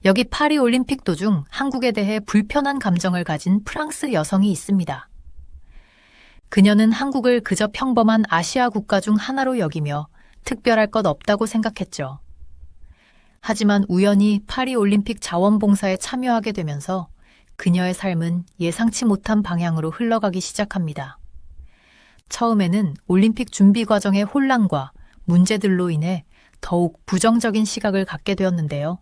여기 파리 올림픽 도중 한국에 대해 불편한 감정을 가진 프랑스 여성이 있습니다. 그녀는 한국을 그저 평범한 아시아 국가 중 하나로 여기며 특별할 것 없다고 생각했죠. 하지만 우연히 파리 올림픽 자원봉사에 참여하게 되면서 그녀의 삶은 예상치 못한 방향으로 흘러가기 시작합니다. 처음에는 올림픽 준비 과정의 혼란과 문제들로 인해 더욱 부정적인 시각을 갖게 되었는데요.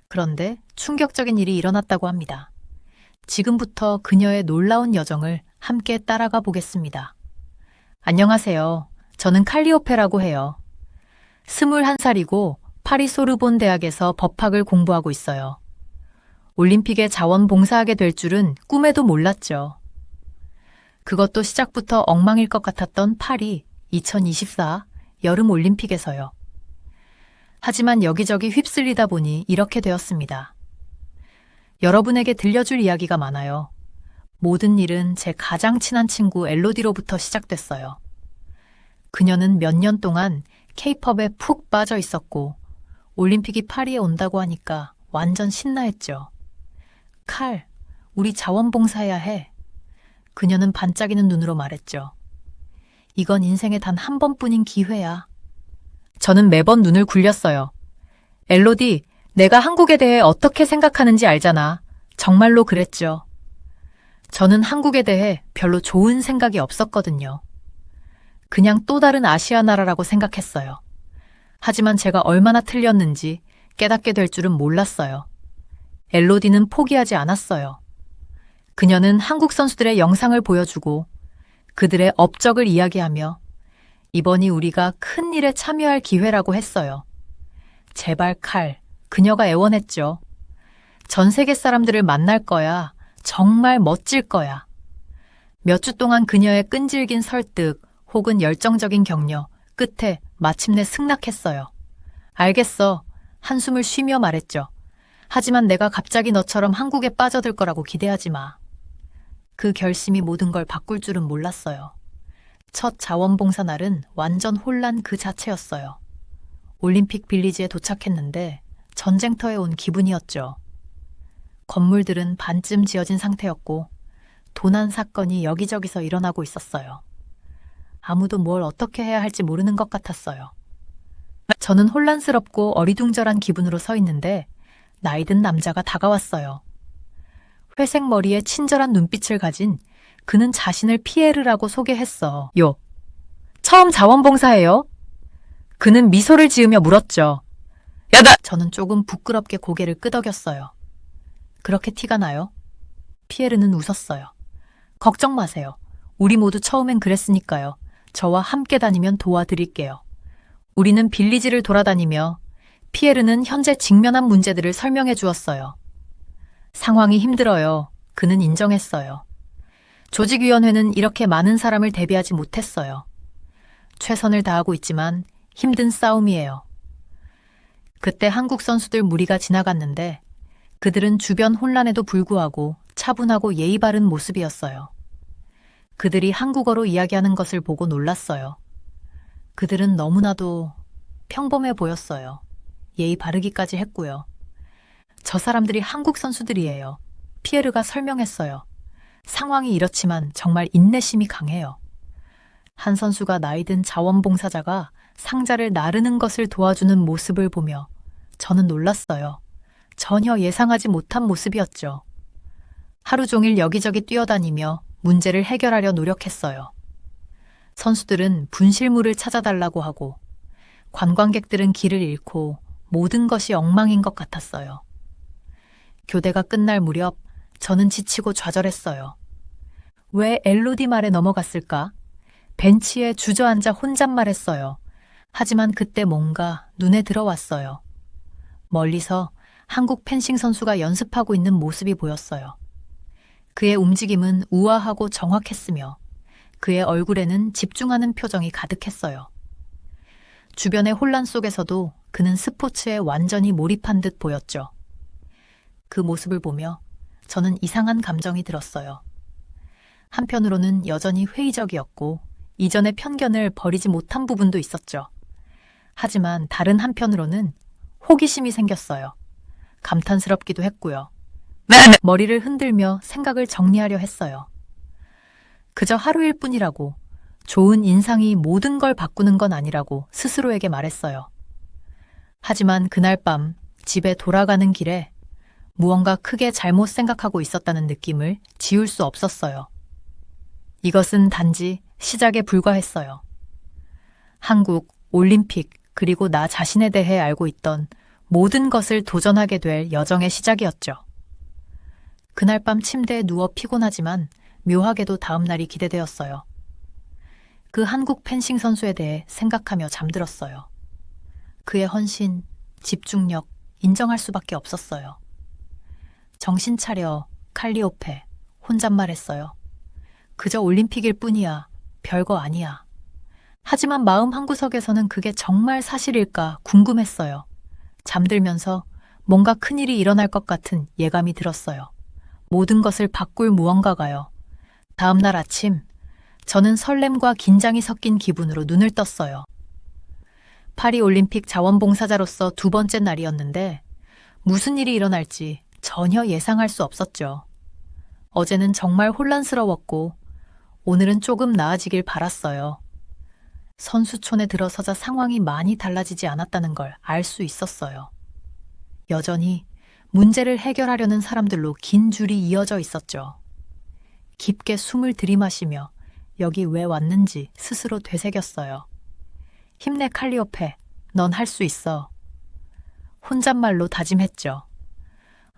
그런데 충격적인 일이 일어났다고 합니다. 지금부터 그녀의 놀라운 여정을 함께 따라가 보겠습니다. 안녕하세요. 저는 칼리오페라고 해요. 21살이고 파리 소르본 대학에서 법학을 공부하고 있어요. 올림픽에 자원봉사하게 될 줄은 꿈에도 몰랐죠. 그것도 시작부터 엉망일 것 같았던 파리 2024 여름 올림픽에서요. 하지만 여기저기 휩쓸리다 보니 이렇게 되었습니다. 여러분에게 들려줄 이야기가 많아요. 모든 일은 제 가장 친한 친구 엘로디로부터 시작됐어요. 그녀는 몇 년 동안 K-팝에 푹 빠져 있었고 올림픽이 파리에 온다고 하니까 완전 신나했죠. 칼, 우리 자원봉사해야 해. 그녀는 반짝이는 눈으로 말했죠. 이건 인생에 단 한 번뿐인 기회야. 저는 매번 눈을 굴렸어요. 엘로디, 내가 한국에 대해 어떻게 생각하는지 알잖아. 정말로 그랬죠. 저는 한국에 대해 별로 좋은 생각이 없었거든요. 그냥 또 다른 아시아 나라라고 생각했어요. 하지만 제가 얼마나 틀렸는지 깨닫게 될 줄은 몰랐어요. 엘로디는 포기하지 않았어요. 그녀는 한국 선수들의 영상을 보여주고 그들의 업적을 이야기하며 이번이 우리가 큰 일에 참여할 기회라고 했어요. 제발 칼, 그녀가 애원했죠. 전 세계 사람들을 만날 거야. 정말 멋질 거야. 몇 주 동안 그녀의 끈질긴 설득 혹은 열정적인 격려 끝에 마침내 승낙했어요. 알겠어. 한숨을 쉬며 말했죠. 하지만 내가 갑자기 너처럼 한국에 빠져들 거라고 기대하지 마. 그 결심이 모든 걸 바꿀 줄은 몰랐어요. 첫 자원봉사 날은 완전 혼란 그 자체였어요. 올림픽 빌리지에 도착했는데 전쟁터에 온 기분이었죠. 건물들은 반쯤 지어진 상태였고 도난 사건이 여기저기서 일어나고 있었어요. 아무도 뭘 어떻게 해야 할지 모르는 것 같았어요. 저는 혼란스럽고 어리둥절한 기분으로 서 있는데 나이든 남자가 다가왔어요. 회색 머리에 친절한 눈빛을 가진 그는 자신을 피에르라고 소개했어. 요. 처음 자원봉사해요? 그는 미소를 지으며 물었죠. 야다! 저는 조금 부끄럽게 고개를 끄덕였어요. 그렇게 티가 나요? 피에르는 웃었어요. 걱정 마세요. 우리 모두 처음엔 그랬으니까요. 저와 함께 다니면 도와드릴게요. 우리는 빌리지를 돌아다니며 피에르는 현재 직면한 문제들을 설명해 주었어요. 상황이 힘들어요. 그는 인정했어요. 조직위원회는 이렇게 많은 사람을 대비하지 못했어요. 최선을 다하고 있지만 힘든 싸움이에요. 그때 한국 선수들 무리가 지나갔는데 그들은 주변 혼란에도 불구하고 차분하고 예의 바른 모습이었어요. 그들이 한국어로 이야기하는 것을 보고 놀랐어요. 그들은 너무나도 평범해 보였어요. 예의 바르기까지 했고요. 저 사람들이 한국 선수들이에요. 피에르가 설명했어요. 상황이 이렇지만 정말 인내심이 강해요. 한 선수가 나이든 자원봉사자가 상자를 나르는 것을 도와주는 모습을 보며 저는 놀랐어요. 전혀 예상하지 못한 모습이었죠. 하루 종일 여기저기 뛰어다니며 문제를 해결하려 노력했어요. 선수들은 분실물을 찾아달라고 하고 관광객들은 길을 잃고 모든 것이 엉망인 것 같았어요. 교대가 끝날 무렵 저는 지치고 좌절했어요. 왜 엘로디 말에 넘어갔을까? 벤치에 주저앉아 혼잣말했어요. 하지만 그때 뭔가 눈에 들어왔어요. 멀리서 한국 펜싱 선수가 연습하고 있는 모습이 보였어요. 그의 움직임은 우아하고 정확했으며 그의 얼굴에는 집중하는 표정이 가득했어요. 주변의 혼란 속에서도 그는 스포츠에 완전히 몰입한 듯 보였죠. 그 모습을 보며 저는 이상한 감정이 들었어요. 한편으로는 여전히 회의적이었고 이전의 편견을 버리지 못한 부분도 있었죠. 하지만 다른 한편으로는 호기심이 생겼어요. 감탄스럽기도 했고요. 머리를 흔들며 생각을 정리하려 했어요. 그저 하루일 뿐이라고, 좋은 인상이 모든 걸 바꾸는 건 아니라고 스스로에게 말했어요. 하지만 그날 밤 집에 돌아가는 길에 무언가 크게 잘못 생각하고 있었다는 느낌을 지울 수 없었어요. 이것은 단지 시작에 불과했어요. 한국, 올림픽, 그리고 나 자신에 대해 알고 있던 모든 것을 도전하게 될 여정의 시작이었죠. 그날 밤 침대에 누워 피곤하지만 묘하게도 다음 날이 기대되었어요. 그 한국 펜싱 선수에 대해 생각하며 잠들었어요. 그의 헌신, 집중력, 인정할 수밖에 없었어요. 정신 차려, 칼리오페, 혼잣말했어요. 그저 올림픽일 뿐이야, 별거 아니야. 하지만 마음 한구석에서는 그게 정말 사실일까 궁금했어요. 잠들면서 뭔가 큰일이 일어날 것 같은 예감이 들었어요. 모든 것을 바꿀 무언가가요. 다음 날 아침, 저는 설렘과 긴장이 섞인 기분으로 눈을 떴어요. 파리 올림픽 자원봉사자로서 두 번째 날이었는데 무슨 일이 일어날지 전혀 예상할 수 없었죠. 어제는 정말 혼란스러웠고 오늘은 조금 나아지길 바랐어요. 선수촌에 들어서자 상황이 많이 달라지지 않았다는 걸 알 수 있었어요. 여전히 문제를 해결하려는 사람들로 긴 줄이 이어져 있었죠. 깊게 숨을 들이마시며 여기 왜 왔는지 스스로 되새겼어요. 힘내 칼리오페, 넌 할 수 있어. 혼잣말로 다짐했죠.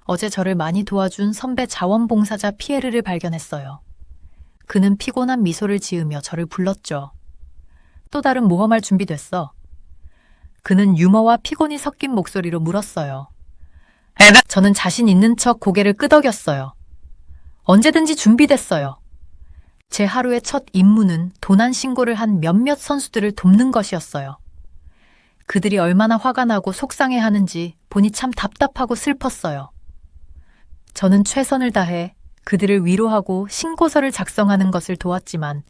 어제 저를 많이 도와준 선배 자원봉사자 피에르를 발견했어요. 그는 피곤한 미소를 지으며 저를 불렀죠. 또 다른 모험할 준비됐어. 그는 유머와 피곤이 섞인 목소리로 물었어요. 저는 자신 있는 척 고개를 끄덕였어요. 언제든지 준비됐어요. 제 하루의 첫 임무는 도난 신고를 한 몇몇 선수들을 돕는 것이었어요. 그들이 얼마나 화가 나고 속상해하는지 보니 참 답답하고 슬펐어요. 저는 최선을 다해 그들을 위로하고 신고서를 작성하는 것을 도왔지만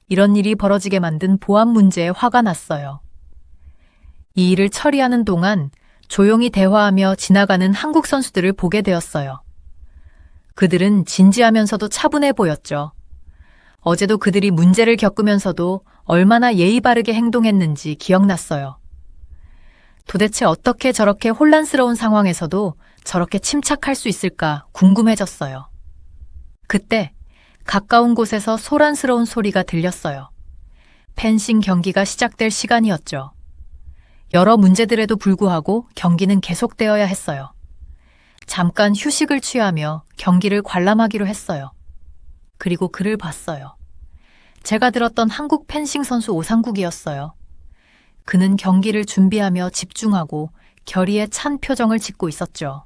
이런 일이 벌어지게 만든 보안 문제에 화가 났어요. 이 일을 처리하는 동안 조용히 대화하며 지나가는 한국 선수들을 보게 되었어요. 그들은 진지하면서도 차분해 보였죠. 어제도 그들이 문제를 겪으면서도 얼마나 예의 바르게 행동했는지 기억났어요. 도대체 어떻게 저렇게 혼란스러운 상황에서도 저렇게 침착할 수 있을까 궁금해졌어요. 그때 가까운 곳에서 소란스러운 소리가 들렸어요. 펜싱 경기가 시작될 시간이었죠. 여러 문제들에도 불구하고 경기는 계속되어야 했어요. 잠깐 휴식을 취하며 경기를 관람하기로 했어요. 그리고 그를 봤어요. 제가 들었던 한국 펜싱 선수 오상국이었어요. 그는 경기를 준비하며 집중하고 결의에 찬 표정을 짓고 있었죠.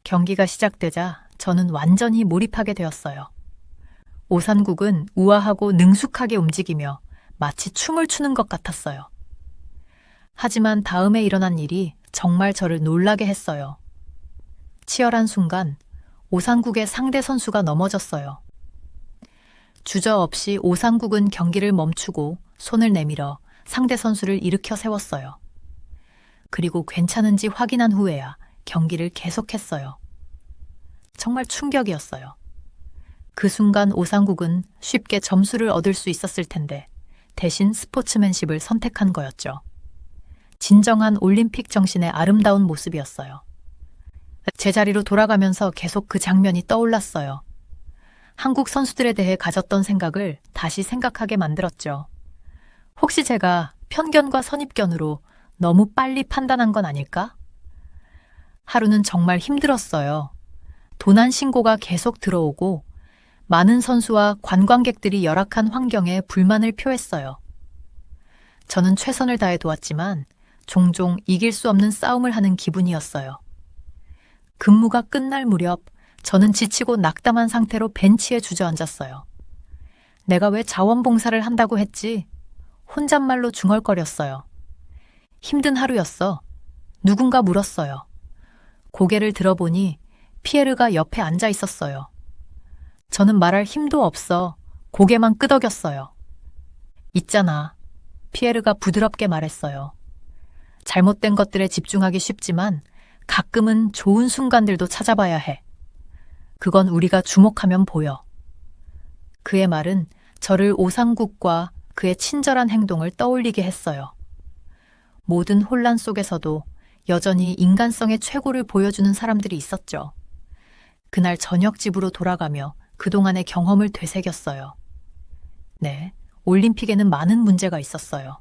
경기가 시작되자 저는 완전히 몰입하게 되었어요. 오상국은 우아하고 능숙하게 움직이며 마치 춤을 추는 것 같았어요. 하지만 다음에 일어난 일이 정말 저를 놀라게 했어요. 치열한 순간 오상국의 상대 선수가 넘어졌어요. 주저없이 오상국은 경기를 멈추고 손을 내밀어 상대 선수를 일으켜 세웠어요. 그리고 괜찮은지 확인한 후에야 경기를 계속했어요. 정말 충격이었어요. 그 순간 오상국은 쉽게 점수를 얻을 수 있었을 텐데 대신 스포츠맨십을 선택한 거였죠. 진정한 올림픽 정신의 아름다운 모습이었어요. 제자리로 돌아가면서 계속 그 장면이 떠올랐어요. 한국 선수들에 대해 가졌던 생각을 다시 생각하게 만들었죠. 혹시 제가 편견과 선입견으로 너무 빨리 판단한 건 아닐까? 하루는 정말 힘들었어요. 도난 신고가 계속 들어오고 많은 선수와 관광객들이 열악한 환경에 불만을 표했어요. 저는 최선을 다해 도왔지만 종종 이길 수 없는 싸움을 하는 기분이었어요. 근무가 끝날 무렵 저는 지치고 낙담한 상태로 벤치에 주저앉았어요. 내가 왜 자원봉사를 한다고 했지? 혼잣말로 중얼거렸어요. 힘든 하루였어. 누군가 물었어요. 고개를 들어보니 피에르가 옆에 앉아 있었어요. 저는 말할 힘도 없어 고개만 끄덕였어요. 있잖아. 피에르가 부드럽게 말했어요. 잘못된 것들에 집중하기 쉽지만 가끔은 좋은 순간들도 찾아봐야 해. 그건 우리가 주목하면 보여. 그의 말은 저를 오상국과 그의 친절한 행동을 떠올리게 했어요. 모든 혼란 속에서도 여전히 인간성의 최고를 보여주는 사람들이 있었죠. 그날 저녁 집으로 돌아가며 그동안의 경험을 되새겼어요. 네, 올림픽에는 많은 문제가 있었어요.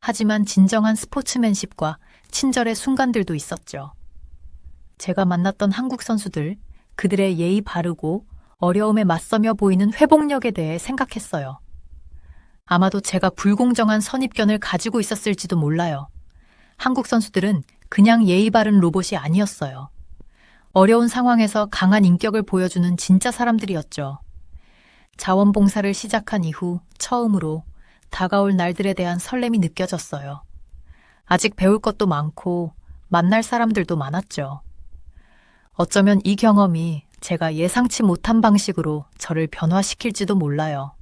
하지만 진정한 스포츠맨십과 친절의 순간들도 있었죠. 제가 만났던 한국 선수들, 그들의 예의 바르고 어려움에 맞서며 보이는 회복력에 대해 생각했어요. 아마도 제가 불공정한 선입견을 가지고 있었을지도 몰라요. 한국 선수들은 그냥 예의 바른 로봇이 아니었어요. 어려운 상황에서 강한 인격을 보여주는 진짜 사람들이었죠. 자원봉사를 시작한 이후 처음으로 다가올 날들에 대한 설렘이 느껴졌어요. 아직 배울 것도 많고 만날 사람들도 많았죠. 어쩌면 이 경험이 제가 예상치 못한 방식으로 저를 변화시킬지도 몰라요.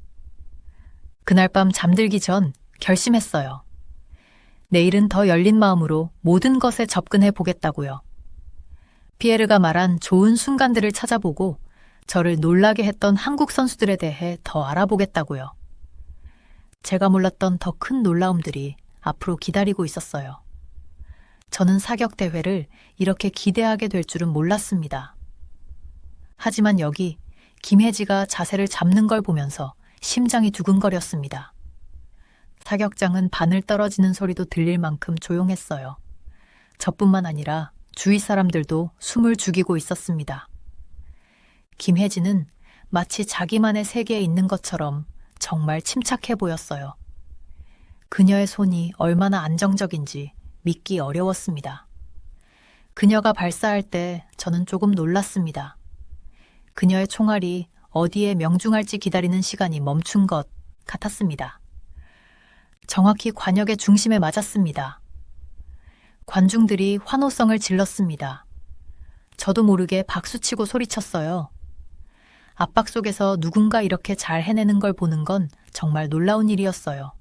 그날 밤 잠들기 전 결심했어요. 내일은 더 열린 마음으로 모든 것에 접근해 보겠다고요. 피에르가 말한 좋은 순간들을 찾아보고 저를 놀라게 했던 한국 선수들에 대해 더 알아보겠다고요. 제가 몰랐던 더 큰 놀라움들이 앞으로 기다리고 있었어요. 저는 사격 대회를 이렇게 기대하게 될 줄은 몰랐습니다. 하지만 여기 김혜지가 자세를 잡는 걸 보면서 심장이 두근거렸습니다. 사격장은 바늘 떨어지는 소리도 들릴 만큼 조용했어요. 저뿐만 아니라 주위 사람들도 숨을 죽이고 있었습니다. 김혜지는 마치 자기만의 세계에 있는 것처럼 정말 침착해 보였어요. 그녀의 손이 얼마나 안정적인지 믿기 어려웠습니다. 그녀가 발사할 때 저는 조금 놀랐습니다. 그녀의 총알이 어디에 명중할지 기다리는 시간이 멈춘 것 같았습니다. 정확히 관역의 중심에 맞았습니다. 관중들이 환호성을 질렀습니다. 저도 모르게 박수치고 소리쳤어요. 압박 속에서 누군가 이렇게 잘 해내는 걸 보는 건 정말 놀라운 일이었어요.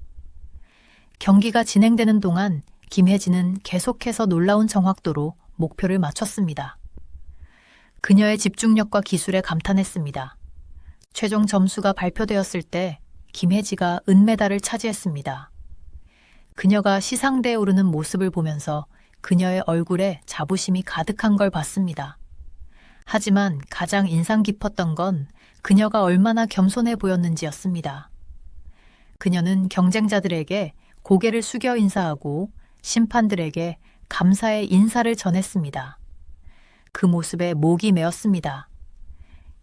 경기가 진행되는 동안 김혜진은 계속해서 놀라운 정확도로 목표를 맞췄습니다. 그녀의 집중력과 기술에 감탄했습니다. 최종 점수가 발표되었을 때 김혜지가 은메달을 차지했습니다. 그녀가 시상대에 오르는 모습을 보면서 그녀의 얼굴에 자부심이 가득한 걸 봤습니다. 하지만 가장 인상 깊었던 건 그녀가 얼마나 겸손해 보였는지였습니다. 그녀는 경쟁자들에게 고개를 숙여 인사하고 심판들에게 감사의 인사를 전했습니다. 그 모습에 목이 메었습니다.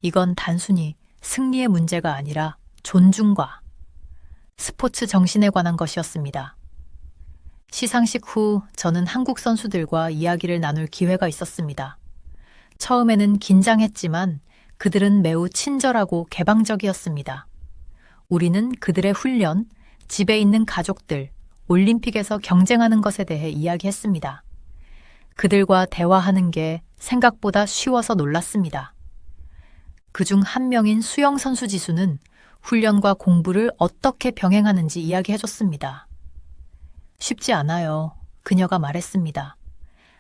이건 단순히 승리의 문제가 아니라 존중과 스포츠 정신에 관한 것이었습니다. 시상식 후 저는 한국 선수들과 이야기를 나눌 기회가 있었습니다. 처음에는 긴장했지만 그들은 매우 친절하고 개방적이었습니다. 우리는 그들의 훈련, 집에 있는 가족들, 올림픽에서 경쟁하는 것에 대해 이야기했습니다. 그들과 대화하는 게 생각보다 쉬워서 놀랐습니다. 그중 한 명인 수영 선수 지수는 훈련과 공부를 어떻게 병행하는지 이야기해줬습니다. 쉽지 않아요. 그녀가 말했습니다.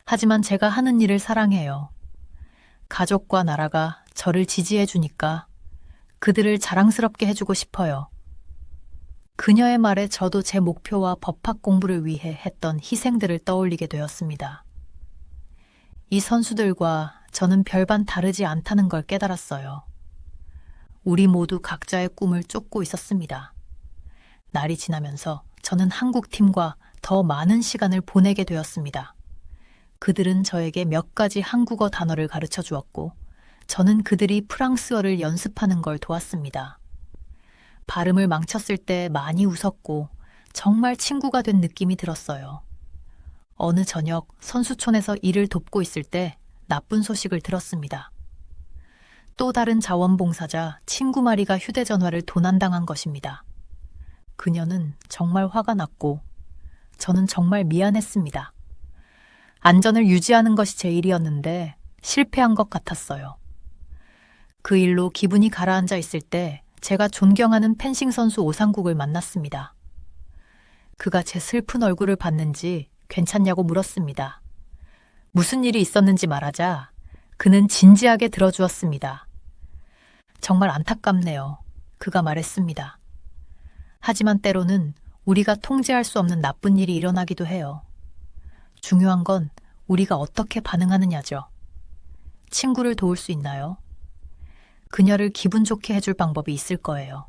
하지만 제가 하는 일을 사랑해요. 가족과 나라가 저를 지지해주니까 그들을 자랑스럽게 해주고 싶어요. 그녀의 말에 저도 제 목표와 법학 공부를 위해 했던 희생들을 떠올리게 되었습니다. 이 선수들과 저는 별반 다르지 않다는 걸 깨달았어요. 우리 모두 각자의 꿈을 쫓고 있었습니다. 날이 지나면서 저는 한국 팀과 더 많은 시간을 보내게 되었습니다. 그들은 저에게 몇 가지 한국어 단어를 가르쳐 주었고, 저는 그들이 프랑스어를 연습하는 걸 도왔습니다. 발음을 망쳤을 때 많이 웃었고, 정말 친구가 된 느낌이 들었어요. 어느 저녁 선수촌에서 일을 돕고 있을 때 나쁜 소식을 들었습니다. 또 다른 자원봉사자 친구 마리가 휴대전화를 도난당한 것입니다. 그녀는 정말 화가 났고 저는 정말 미안했습니다. 안전을 유지하는 것이 제 일이었는데 실패한 것 같았어요. 그 일로 기분이 가라앉아 있을 때 제가 존경하는 펜싱 선수 오상국을 만났습니다. 그가 제 슬픈 얼굴을 봤는지 괜찮냐고 물었습니다. 무슨 일이 있었는지 말하자 그는 진지하게 들어주었습니다. 정말 안타깝네요. 그가 말했습니다. 하지만 때로는 우리가 통제할 수 없는 나쁜 일이 일어나기도 해요. 중요한 건 우리가 어떻게 반응하느냐죠. 친구를 도울 수 있나요? 그녀를 기분 좋게 해줄 방법이 있을 거예요.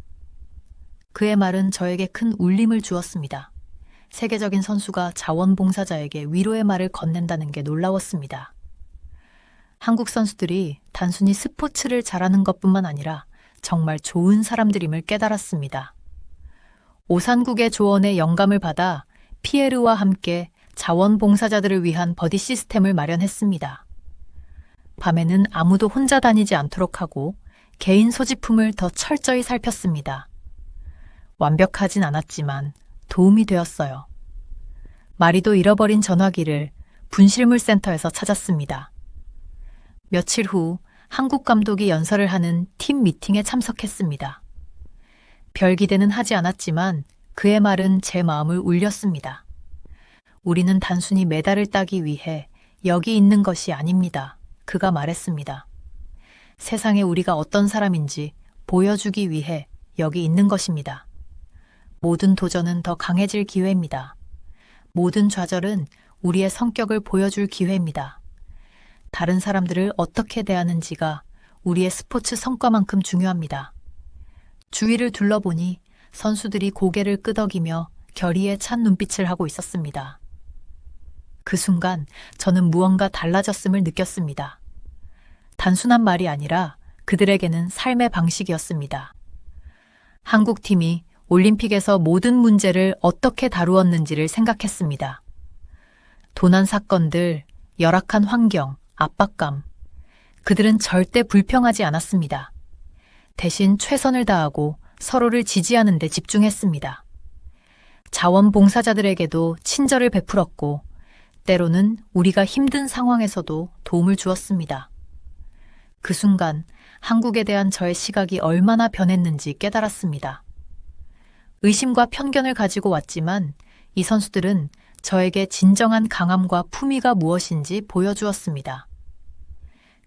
그의 말은 저에게 큰 울림을 주었습니다. 세계적인 선수가 자원봉사자에게 위로의 말을 건넨다는 게 놀라웠습니다. 한국 선수들이 단순히 스포츠를 잘하는 것뿐만 아니라 정말 좋은 사람들임을 깨달았습니다. 오산국의 조언에 영감을 받아 피에르와 함께 자원봉사자들을 위한 버디 시스템을 마련했습니다. 밤에는 아무도 혼자 다니지 않도록 하고 개인 소지품을 더 철저히 살폈습니다. 완벽하진 않았지만 도움이 되었어요. 마리도 잃어버린 전화기를 분실물 센터에서 찾았습니다. 며칠 후 한국 감독이 연설을 하는 팀 미팅에 참석했습니다. 별 기대는 하지 않았지만 그의 말은 제 마음을 울렸습니다. 우리는 단순히 메달을 따기 위해 여기 있는 것이 아닙니다. 그가 말했습니다. 세상에 우리가 어떤 사람인지 보여주기 위해 여기 있는 것입니다. 모든 도전은 더 강해질 기회입니다. 모든 좌절은 우리의 성격을 보여줄 기회입니다. 다른 사람들을 어떻게 대하는지가 우리의 스포츠 성과만큼 중요합니다. 주위를 둘러보니 선수들이 고개를 끄덕이며 결의에 찬 눈빛을 하고 있었습니다. 그 순간 저는 무언가 달라졌음을 느꼈습니다. 단순한 말이 아니라 그들에게는 삶의 방식이었습니다. 한국팀이 올림픽에서 모든 문제를 어떻게 다루었는지를 생각했습니다. 도난 사건들, 열악한 환경, 압박감. 그들은 절대 불평하지 않았습니다. 대신 최선을 다하고 서로를 지지하는 데 집중했습니다. 자원봉사자들에게도 친절을 베풀었고 때로는 우리가 힘든 상황에서도 도움을 주었습니다. 그 순간 한국에 대한 저의 시각이 얼마나 변했는지 깨달았습니다. 의심과 편견을 가지고 왔지만 이 선수들은 저에게 진정한 강함과 품위가 무엇인지 보여주었습니다.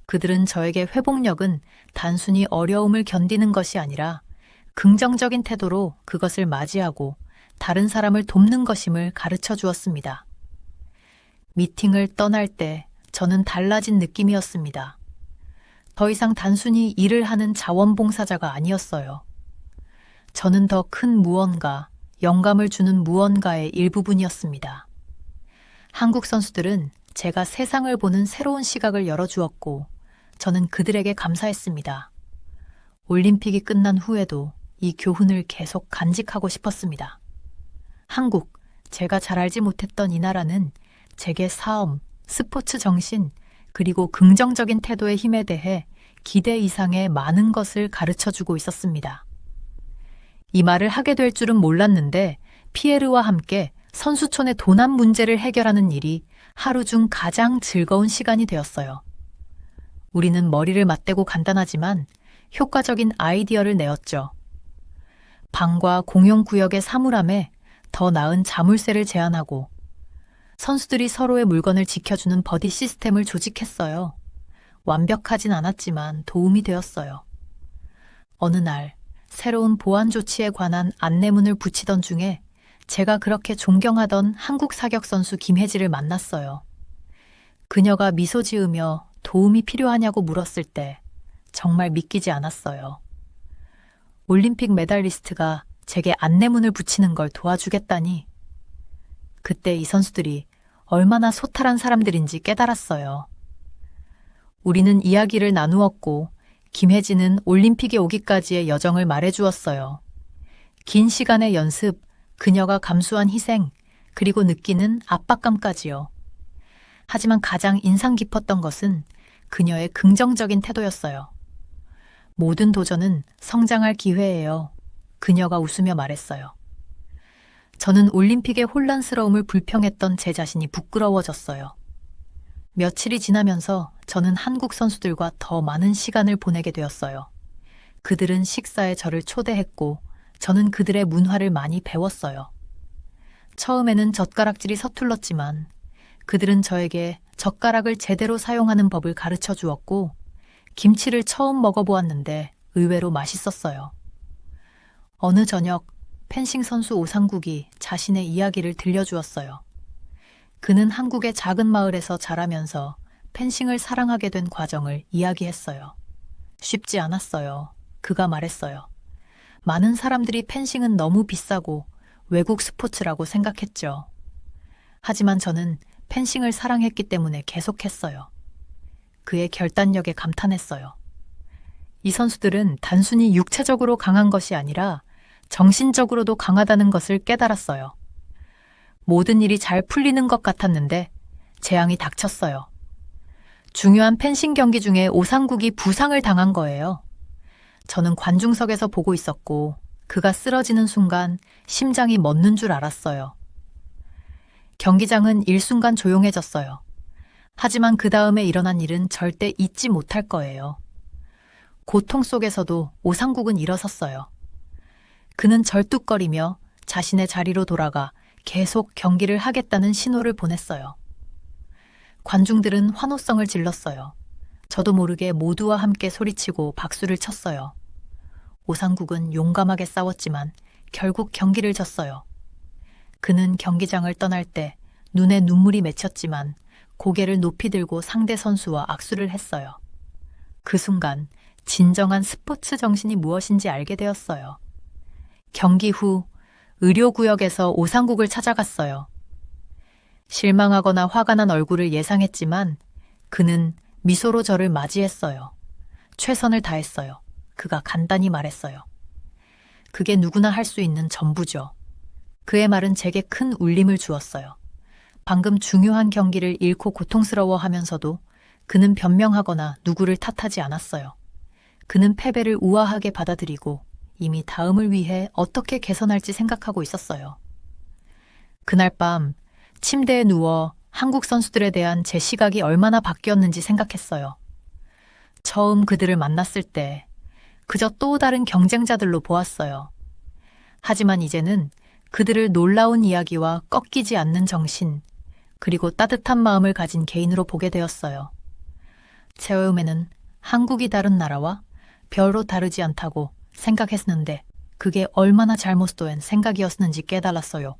그들은 저에게 회복력은 단순히 어려움을 견디는 것이 아니라 긍정적인 태도로 그것을 맞이하고 다른 사람을 돕는 것임을 가르쳐 주었습니다. 미팅을 떠날 때 저는 달라진 느낌이었습니다. 더 이상 단순히 일을 하는 자원봉사자가 아니었어요. 저는 더 큰 무언가, 영감을 주는 무언가의 일부분이었습니다. 한국 선수들은 제가 세상을 보는 새로운 시각을 열어주었고 저는 그들에게 감사했습니다. 올림픽이 끝난 후에도 이 교훈을 계속 간직하고 싶었습니다. 한국, 제가 잘 알지 못했던 이 나라는 제게 싸움, 스포츠 정신, 그리고 긍정적인 태도의 힘에 대해 기대 이상의 많은 것을 가르쳐주고 있었습니다. 이 말을 하게 될 줄은 몰랐는데 피에르와 함께 선수촌의 도난 문제를 해결하는 일이 하루 중 가장 즐거운 시간이 되었어요. 우리는 머리를 맞대고 간단하지만 효과적인 아이디어를 내었죠. 방과 공용구역의 사물함에 더 나은 자물쇠를 제안하고 선수들이 서로의 물건을 지켜주는 버디 시스템을 조직했어요. 완벽하진 않았지만 도움이 되었어요. 어느 날 새로운 보안 조치에 관한 안내문을 붙이던 중에 제가 그렇게 존경하던 한국 사격 선수 김혜지를 만났어요. 그녀가 미소 지으며 도움이 필요하냐고 물었을 때 정말 믿기지 않았어요. 올림픽 메달리스트가 제게 안내문을 붙이는 걸 도와주겠다니. 그때 이 선수들이 얼마나 소탈한 사람들인지 깨달았어요. 우리는 이야기를 나누었고 김혜진은 올림픽에 오기까지의 여정을 말해주었어요. 긴 시간의 연습, 그녀가 감수한 희생, 그리고 느끼는 압박감까지요. 하지만 가장 인상 깊었던 것은 그녀의 긍정적인 태도였어요. 모든 도전은 성장할 기회예요. 그녀가 웃으며 말했어요. 저는 올림픽의 혼란스러움을 불평했던 제 자신이 부끄러워졌어요. 며칠이 지나면서 저는 한국 선수들과 더 많은 시간을 보내게 되었어요. 그들은 식사에 저를 초대했고 저는 그들의 문화를 많이 배웠어요. 처음에는 젓가락질이 서툴렀지만 그들은 저에게 젓가락을 제대로 사용하는 법을 가르쳐 주었고, 김치를 처음 먹어보았는데 의외로 맛있었어요. 어느 저녁, 펜싱 선수 오상국이 자신의 이야기를 들려주었어요. 그는 한국의 작은 마을에서 자라면서 펜싱을 사랑하게 된 과정을 이야기했어요. 쉽지 않았어요. 그가 말했어요. 많은 사람들이 펜싱은 너무 비싸고 외국 스포츠라고 생각했죠. 하지만 저는 펜싱을 사랑했기 때문에 계속했어요. 그의 결단력에 감탄했어요. 이 선수들은 단순히 육체적으로 강한 것이 아니라 정신적으로도 강하다는 것을 깨달았어요. 모든 일이 잘 풀리는 것 같았는데 재앙이 닥쳤어요. 중요한 펜싱 경기 중에 오상국이 부상을 당한 거예요. 저는 관중석에서 보고 있었고 그가 쓰러지는 순간 심장이 멎는 줄 알았어요. 경기장은 일순간 조용해졌어요. 하지만 그 다음에 일어난 일은 절대 잊지 못할 거예요. 고통 속에서도 오상국은 일어섰어요. 그는 절뚝거리며 자신의 자리로 돌아가 계속 경기를 하겠다는 신호를 보냈어요. 관중들은 환호성을 질렀어요. 저도 모르게 모두와 함께 소리치고 박수를 쳤어요. 오상국은 용감하게 싸웠지만 결국 경기를 졌어요. 그는 경기장을 떠날 때 눈에 눈물이 맺혔지만 고개를 높이 들고 상대 선수와 악수를 했어요. 그 순간 진정한 스포츠 정신이 무엇인지 알게 되었어요. 경기 후 의료구역에서 오상국을 찾아갔어요. 실망하거나 화가 난 얼굴을 예상했지만 그는 미소로 저를 맞이했어요. 최선을 다했어요. 그가 간단히 말했어요. 그게 누구나 할 수 있는 전부죠. 그의 말은 제게 큰 울림을 주었어요. 방금 중요한 경기를 잃고 고통스러워하면서도 그는 변명하거나 누구를 탓하지 않았어요. 그는 패배를 우아하게 받아들이고 이미 다음을 위해 어떻게 개선할지 생각하고 있었어요. 그날 밤 침대에 누워 한국 선수들에 대한 제 시각이 얼마나 바뀌었는지 생각했어요. 처음 그들을 만났을 때 그저 또 다른 경쟁자들로 보았어요. 하지만 이제는 그들을 놀라운 이야기와 꺾이지 않는 정신, 그리고 따뜻한 마음을 가진 개인으로 보게 되었어요. 처음에는 한국이 다른 나라와 별로 다르지 않다고 생각했는데 그게 얼마나 잘못된 생각이었는지 깨달았어요.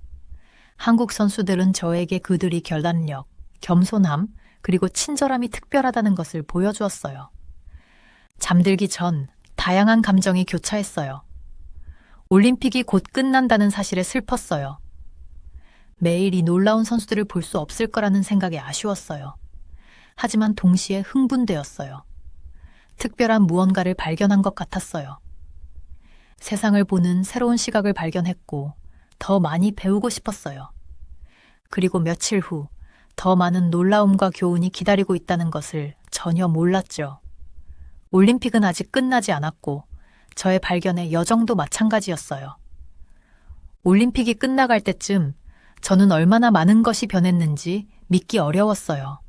한국 선수들은 저에게 그들이 결단력, 겸손함, 그리고 친절함이 특별하다는 것을 보여주었어요. 잠들기 전 다양한 감정이 교차했어요. 올림픽이 곧 끝난다는 사실에 슬펐어요. 매일 이 놀라운 선수들을 볼 수 없을 거라는 생각에 아쉬웠어요. 하지만 동시에 흥분되었어요. 특별한 무언가를 발견한 것 같았어요. 세상을 보는 새로운 시각을 발견했고 더 많이 배우고 싶었어요. 그리고 며칠 후 더 많은 놀라움과 교훈이 기다리고 있다는 것을 전혀 몰랐죠. 올림픽은 아직 끝나지 않았고 저의 발견의 여정도 마찬가지였어요. 올림픽이 끝나갈 때쯤 저는 얼마나 많은 것이 변했는지 믿기 어려웠어요.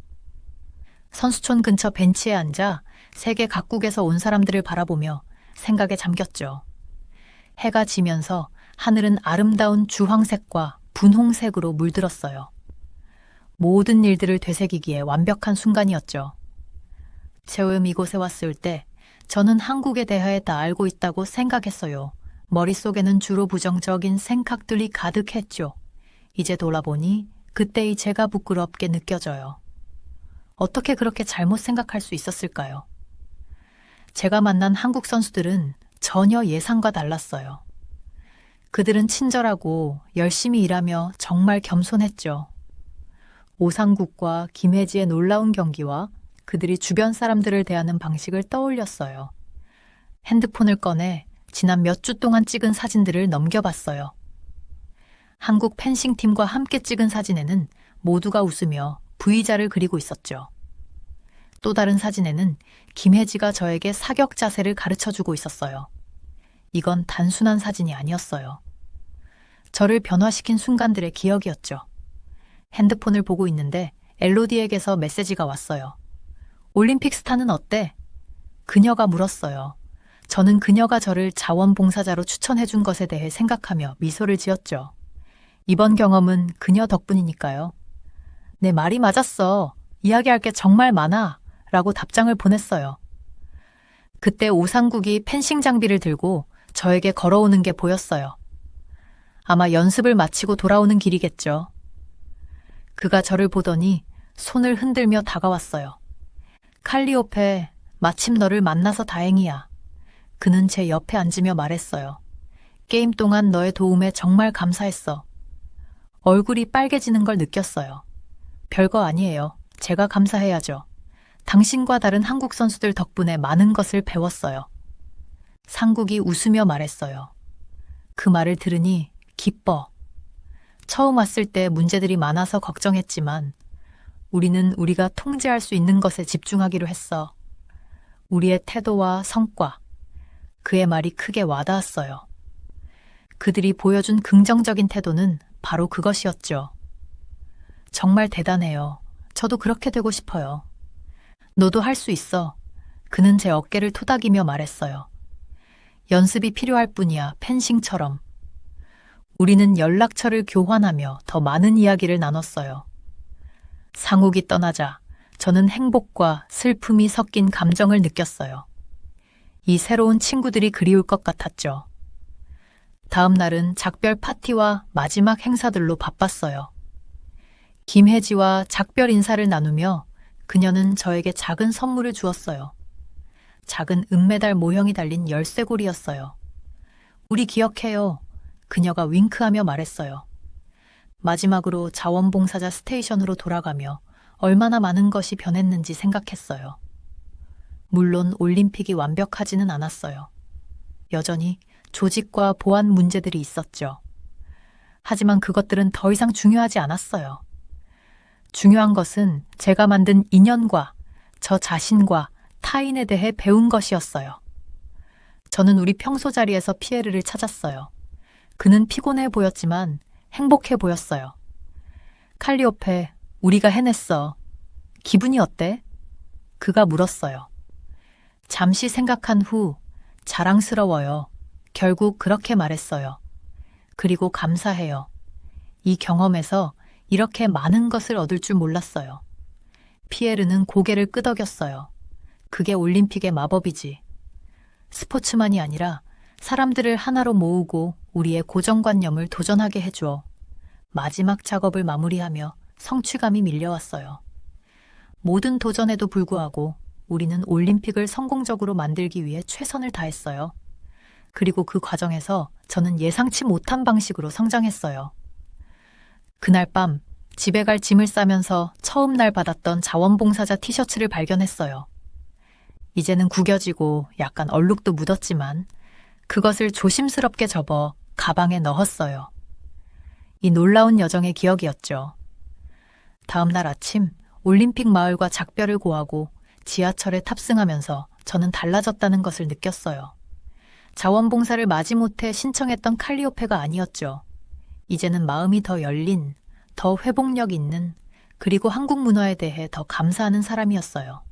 선수촌 근처 벤치에 앉아 세계 각국에서 온 사람들을 바라보며 생각에 잠겼죠. 해가 지면서 하늘은 아름다운 주황색과 분홍색으로 물들었어요. 모든 일들을 되새기기에 완벽한 순간이었죠. 처음 이곳에 왔을 때 저는 한국에 대하여 다 알고 있다고 생각했어요. 머릿속에는 주로 부정적인 생각들이 가득했죠. 이제 돌아보니 그때의 제가 부끄럽게 느껴져요. 어떻게 그렇게 잘못 생각할 수 있었을까요? 제가 만난 한국 선수들은 전혀 예상과 달랐어요. 그들은 친절하고 열심히 일하며 정말 겸손했죠. 오상국과 김혜지의 놀라운 경기와 그들이 주변 사람들을 대하는 방식을 떠올렸어요. 핸드폰을 꺼내 지난 몇 주 동안 찍은 사진들을 넘겨봤어요. 한국 펜싱팀과 함께 찍은 사진에는 모두가 웃으며 V자를 그리고 있었죠. 또 다른 사진에는 김혜지가 저에게 사격 자세를 가르쳐주고 있었어요. 이건 단순한 사진이 아니었어요. 저를 변화시킨 순간들의 기억이었죠. 핸드폰을 보고 있는데 엘로디에게서 메시지가 왔어요. 올림픽 스타는 어때? 그녀가 물었어요. 저는 그녀가 저를 자원봉사자로 추천해준 것에 대해 생각하며 미소를 지었죠. 이번 경험은 그녀 덕분이니까요. 내 말이 맞았어. 이야기할 게 정말 많아 라고 답장을 보냈어요. 그때 오상국이 펜싱 장비를 들고 저에게 걸어오는 게 보였어요. 아마 연습을 마치고 돌아오는 길이겠죠. 그가 저를 보더니 손을 흔들며 다가왔어요. 칼리오페, 마침 너를 만나서 다행이야. 그는 제 옆에 앉으며 말했어요. 게임 동안 너의 도움에 정말 감사했어. 얼굴이 빨개지는 걸 느꼈어요. 별거 아니에요. 제가 감사해야죠. 당신과 다른 한국 선수들 덕분에 많은 것을 배웠어요. 상국이 웃으며 말했어요. 그 말을 들으니 기뻐. 처음 왔을 때 문제들이 많아서 걱정했지만 우리는 우리가 통제할 수 있는 것에 집중하기로 했어. 우리의 태도와 성과. 그의 말이 크게 와닿았어요. 그들이 보여준 긍정적인 태도는 바로 그것이었죠. 정말 대단해요. 저도 그렇게 되고 싶어요. 너도 할 수 있어. 그는 제 어깨를 토닥이며 말했어요. 연습이 필요할 뿐이야, 펜싱처럼. 우리는 연락처를 교환하며 더 많은 이야기를 나눴어요. 상욱이 떠나자 저는 행복과 슬픔이 섞인 감정을 느꼈어요. 이 새로운 친구들이 그리울 것 같았죠. 다음 날은 작별 파티와 마지막 행사들로 바빴어요. 김혜지와 작별 인사를 나누며 그녀는 저에게 작은 선물을 주었어요. 작은 은메달 모형이 달린 열쇠고리였어요. 우리 기억해요. 그녀가 윙크하며 말했어요. 마지막으로 자원봉사자 스테이션으로 돌아가며 얼마나 많은 것이 변했는지 생각했어요. 물론 올림픽이 완벽하지는 않았어요. 여전히 조직과 보안 문제들이 있었죠. 하지만 그것들은 더 이상 중요하지 않았어요. 중요한 것은 제가 만든 인연과 저 자신과 타인에 대해 배운 것이었어요. 저는 우리 평소 자리에서 피에르를 찾았어요. 그는 피곤해 보였지만 행복해 보였어요. 칼리오페, 우리가 해냈어. 기분이 어때? 그가 물었어요. 잠시 생각한 후 자랑스러워요. 결국 그렇게 말했어요. 그리고 감사해요. 이 경험에서 이렇게 많은 것을 얻을 줄 몰랐어요. 피에르는 고개를 끄덕였어요. 그게 올림픽의 마법이지. 스포츠만이 아니라 사람들을 하나로 모으고 우리의 고정관념을 도전하게 해줘. 마지막 작업을 마무리하며 성취감이 밀려왔어요. 모든 도전에도 불구하고 우리는 올림픽을 성공적으로 만들기 위해 최선을 다했어요. 그리고 그 과정에서 저는 예상치 못한 방식으로 성장했어요. 그날 밤 집에 갈 짐을 싸면서 처음 날 받았던 자원봉사자 티셔츠를 발견했어요. 이제는 구겨지고 약간 얼룩도 묻었지만 그것을 조심스럽게 접어 가방에 넣었어요. 이 놀라운 여정의 기억이었죠. 다음 날 아침 올림픽 마을과 작별을 고하고 지하철에 탑승하면서 저는 달라졌다는 것을 느꼈어요. 자원봉사를 마지못해 신청했던 칼리오페가 아니었죠. 이제는 마음이 더 열린, 더 회복력 있는, 그리고 한국 문화에 대해 더 감사하는 사람이었어요.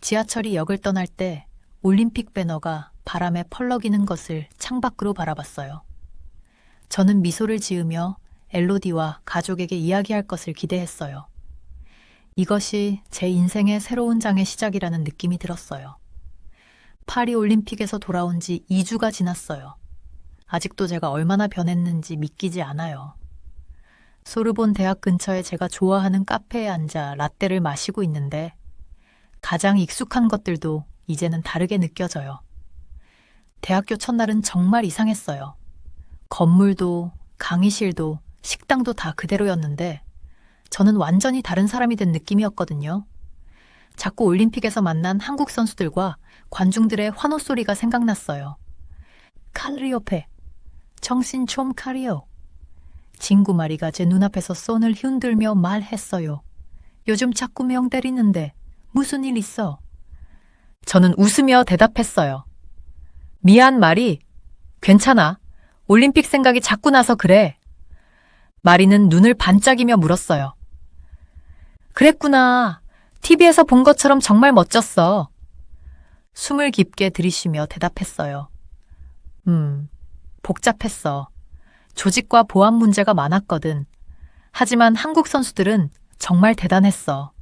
지하철이 역을 떠날 때 올림픽 배너가 바람에 펄럭이는 것을 창밖으로 바라봤어요. 저는 미소를 지으며 엘로디와 가족에게 이야기할 것을 기대했어요. 이것이 제 인생의 새로운 장의 시작이라는 느낌이 들었어요. 파리 올림픽에서 돌아온 지 2주가 지났어요. 아직도 제가 얼마나 변했는지 믿기지 않아요. 소르본 대학 근처에 제가 좋아하는 카페에 앉아 라떼를 마시고 있는데 가장 익숙한 것들도 이제는 다르게 느껴져요. 대학교 첫날은 정말 이상했어요. 건물도, 강의실도, 식당도 다 그대로였는데 저는 완전히 다른 사람이 된 느낌이었거든요. 자꾸 올림픽에서 만난 한국 선수들과 관중들의 환호 소리가 생각났어요. 칼리오페, 정신 좀 차려. 친구 마리가 제 눈앞에서 손을 흔들며 말했어요. 요즘 자꾸 명 때리는데 무슨 일 있어? 저는 웃으며 대답했어요. 미안 마리, 괜찮아. 올림픽 생각이 자꾸 나서 그래. 마리는 눈을 반짝이며 물었어요. 그랬구나. TV에서 본 것처럼 정말 멋졌어. 숨을 깊게 들이쉬며 대답했어요. 복잡했어. 조직과 보안 문제가 많았거든. 하지만 한국 선수들은 정말 대단했어.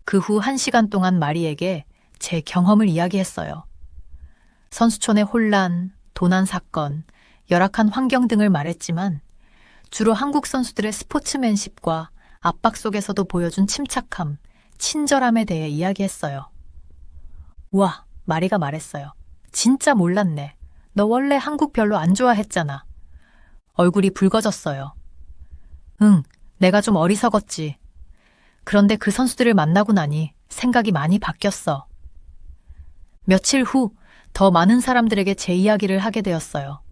그 후 1시간 동안 마리에게 제 경험을 이야기했어요. 선수촌의 혼란, 도난 사건, 열악한 환경 등을 말했지만 주로 한국 선수들의 스포츠맨십과 압박 속에서도 보여준 침착함, 친절함에 대해 이야기했어요. 우와, 마리가 말했어요. 진짜 몰랐네. 너 원래 한국 별로 안 좋아했잖아. 얼굴이 붉어졌어요. 응, 내가 좀 어리석었지. 그런데 그 선수들을 만나고 나니 생각이 많이 바뀌었어. 며칠 후 더 많은 사람들에게 제 이야기를 하게 되었어요.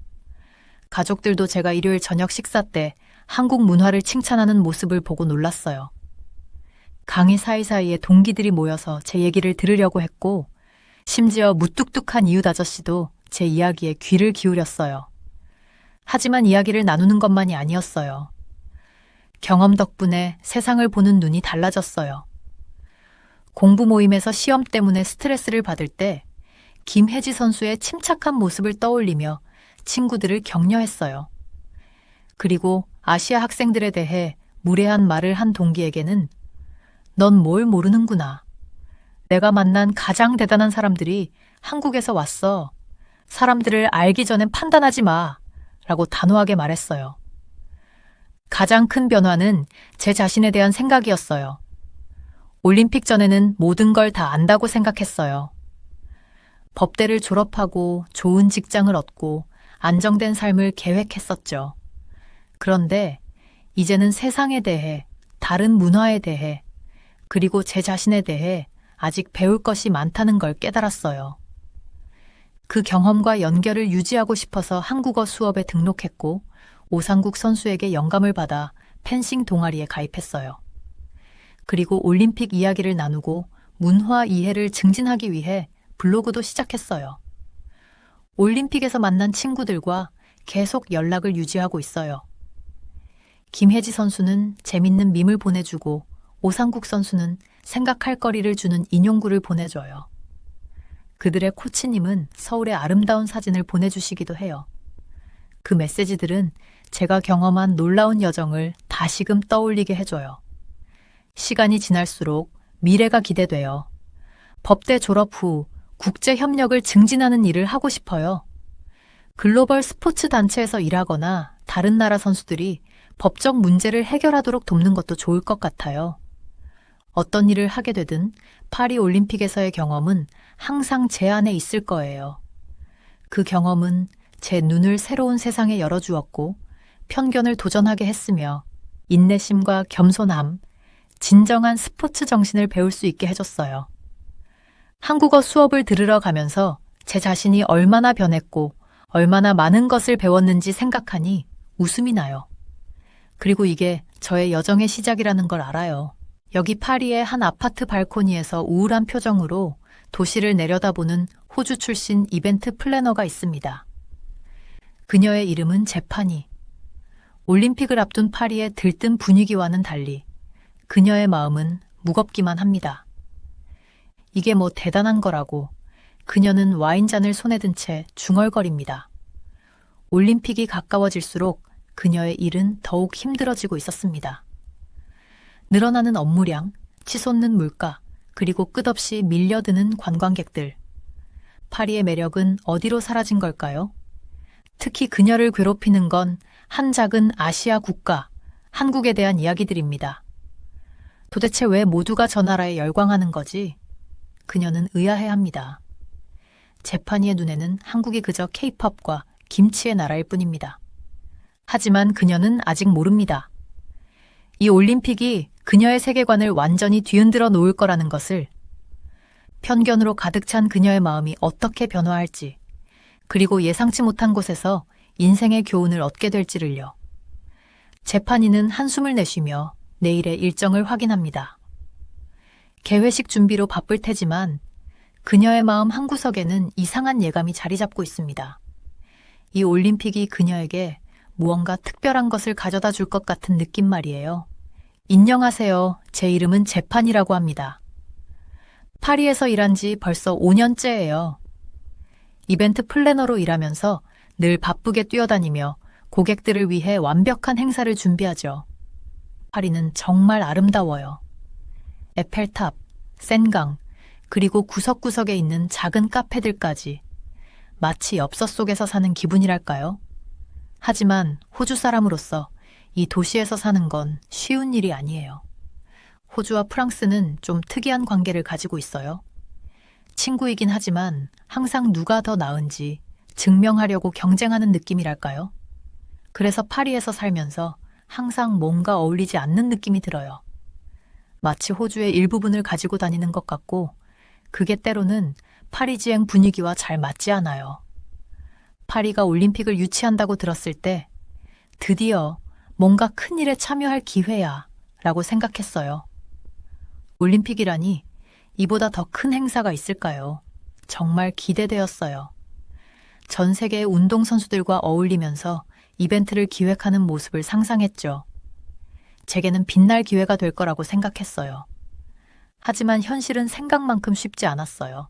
가족들도 제가 일요일 저녁 식사 때 한국 문화를 칭찬하는 모습을 보고 놀랐어요. 강의 사이사이에 동기들이 모여서 제 얘기를 들으려고 했고, 심지어 무뚝뚝한 이웃 아저씨도 제 이야기에 귀를 기울였어요. 하지만 이야기를 나누는 것만이 아니었어요. 경험 덕분에 세상을 보는 눈이 달라졌어요. 공부 모임에서 시험 때문에 스트레스를 받을 때 김혜지 선수의 침착한 모습을 떠올리며 친구들을 격려했어요. 그리고 아시아 학생들에 대해 무례한 말을 한 동기에게는 넌 뭘 모르는구나. 내가 만난 가장 대단한 사람들이 한국에서 왔어. 사람들을 알기 전엔 판단하지 마. 라고 단호하게 말했어요. 가장 큰 변화는 제 자신에 대한 생각이었어요. 올림픽 전에는 모든 걸 다 안다고 생각했어요. 법대를 졸업하고 좋은 직장을 얻고 안정된 삶을 계획했었죠. 그런데 이제는 세상에 대해, 다른 문화에 대해, 그리고 제 자신에 대해 아직 배울 것이 많다는 걸 깨달았어요. 그 경험과 연결을 유지하고 싶어서 한국어 수업에 등록했고 오상국 선수에게 영감을 받아 펜싱 동아리에 가입했어요. 그리고 올림픽 이야기를 나누고 문화 이해를 증진하기 위해 블로그도 시작했어요. 올림픽에서 만난 친구들과 계속 연락을 유지하고 있어요. 김혜지 선수는 재밌는 밈을 보내주고 오상국 선수는 생각할 거리를 주는 인용구를 보내줘요. 그들의 코치님은 서울의 아름다운 사진을 보내주시기도 해요. 그 메시지들은 제가 경험한 놀라운 여정을 다시금 떠올리게 해줘요. 시간이 지날수록 미래가 기대돼요. 법대 졸업 후 국제 협력을 증진하는 일을 하고 싶어요. 글로벌 스포츠 단체에서 일하거나 다른 나라 선수들이 법적 문제를 해결하도록 돕는 것도 좋을 것 같아요. 어떤 일을 하게 되든 파리 올림픽에서의 경험은 항상 제 안에 있을 거예요. 그 경험은 제 눈을 새로운 세상에 열어주었고 편견을 도전하게 했으며 인내심과 겸손함, 진정한 스포츠 정신을 배울 수 있게 해줬어요. 한국어 수업을 들으러 가면서 제 자신이 얼마나 변했고 얼마나 많은 것을 배웠는지 생각하니 웃음이 나요. 그리고 이게 저의 여정의 시작이라는 걸 알아요. 여기 파리의 한 아파트 발코니에서 우울한 표정으로 도시를 내려다보는 호주 출신 이벤트 플래너가 있습니다. 그녀의 이름은 제파니. 올림픽을 앞둔 파리의 들뜬 분위기와는 달리 그녀의 마음은 무겁기만 합니다. 이게 뭐 대단한 거라고 그녀는 와인잔을 손에 든 채 중얼거립니다. 올림픽이 가까워질수록 그녀의 일은 더욱 힘들어지고 있었습니다. 늘어나는 업무량, 치솟는 물가, 그리고 끝없이 밀려드는 관광객들. 파리의 매력은 어디로 사라진 걸까요? 특히 그녀를 괴롭히는 건 한 작은 아시아 국가, 한국에 대한 이야기들입니다. 도대체 왜 모두가 저 나라에 열광하는 거지? 그녀는 의아해합니다. 제파니의 눈에는 한국이 그저 케이팝과 김치의 나라일 뿐입니다. 하지만 그녀는 아직 모릅니다. 이 올림픽이 그녀의 세계관을 완전히 뒤흔들어 놓을 거라는 것을, 편견으로 가득 찬 그녀의 마음이 어떻게 변화할지, 그리고 예상치 못한 곳에서 인생의 교훈을 얻게 될지를요. 제파니는 한숨을 내쉬며 내일의 일정을 확인합니다. 개회식 준비로 바쁠 테지만 그녀의 마음 한구석에는 이상한 예감이 자리 잡고 있습니다. 이 올림픽이 그녀에게 무언가 특별한 것을 가져다 줄 것 같은 느낌 말이에요. 인정하세요. 제 이름은 제판이라고 합니다. 파리에서 일한 지 벌써 5년째예요. 이벤트 플래너로 일하면서 늘 바쁘게 뛰어다니며 고객들을 위해 완벽한 행사를 준비하죠. 파리는 정말 아름다워요. 에펠탑, 센강, 그리고 구석구석에 있는 작은 카페들까지 마치 엽서 속에서 사는 기분이랄까요? 하지만 호주 사람으로서 이 도시에서 사는 건 쉬운 일이 아니에요. 호주와 프랑스는 좀 특이한 관계를 가지고 있어요. 친구이긴 하지만 항상 누가 더 나은지 증명하려고 경쟁하는 느낌이랄까요? 그래서 파리에서 살면서 항상 뭔가 어울리지 않는 느낌이 들어요. 마치 호주의 일부분을 가지고 다니는 것 같고 그게 때로는 파리지행 분위기와 잘 맞지 않아요. 파리가 올림픽을 유치한다고 들었을 때 드디어 뭔가 큰 일에 참여할 기회야 라고 생각했어요. 올림픽이라니 이보다 더 큰 행사가 있을까요? 정말 기대되었어요. 전 세계의 운동선수들과 어울리면서 이벤트를 기획하는 모습을 상상했죠. 제게는 빛날 기회가 될 거라고 생각했어요. 하지만 현실은 생각만큼 쉽지 않았어요.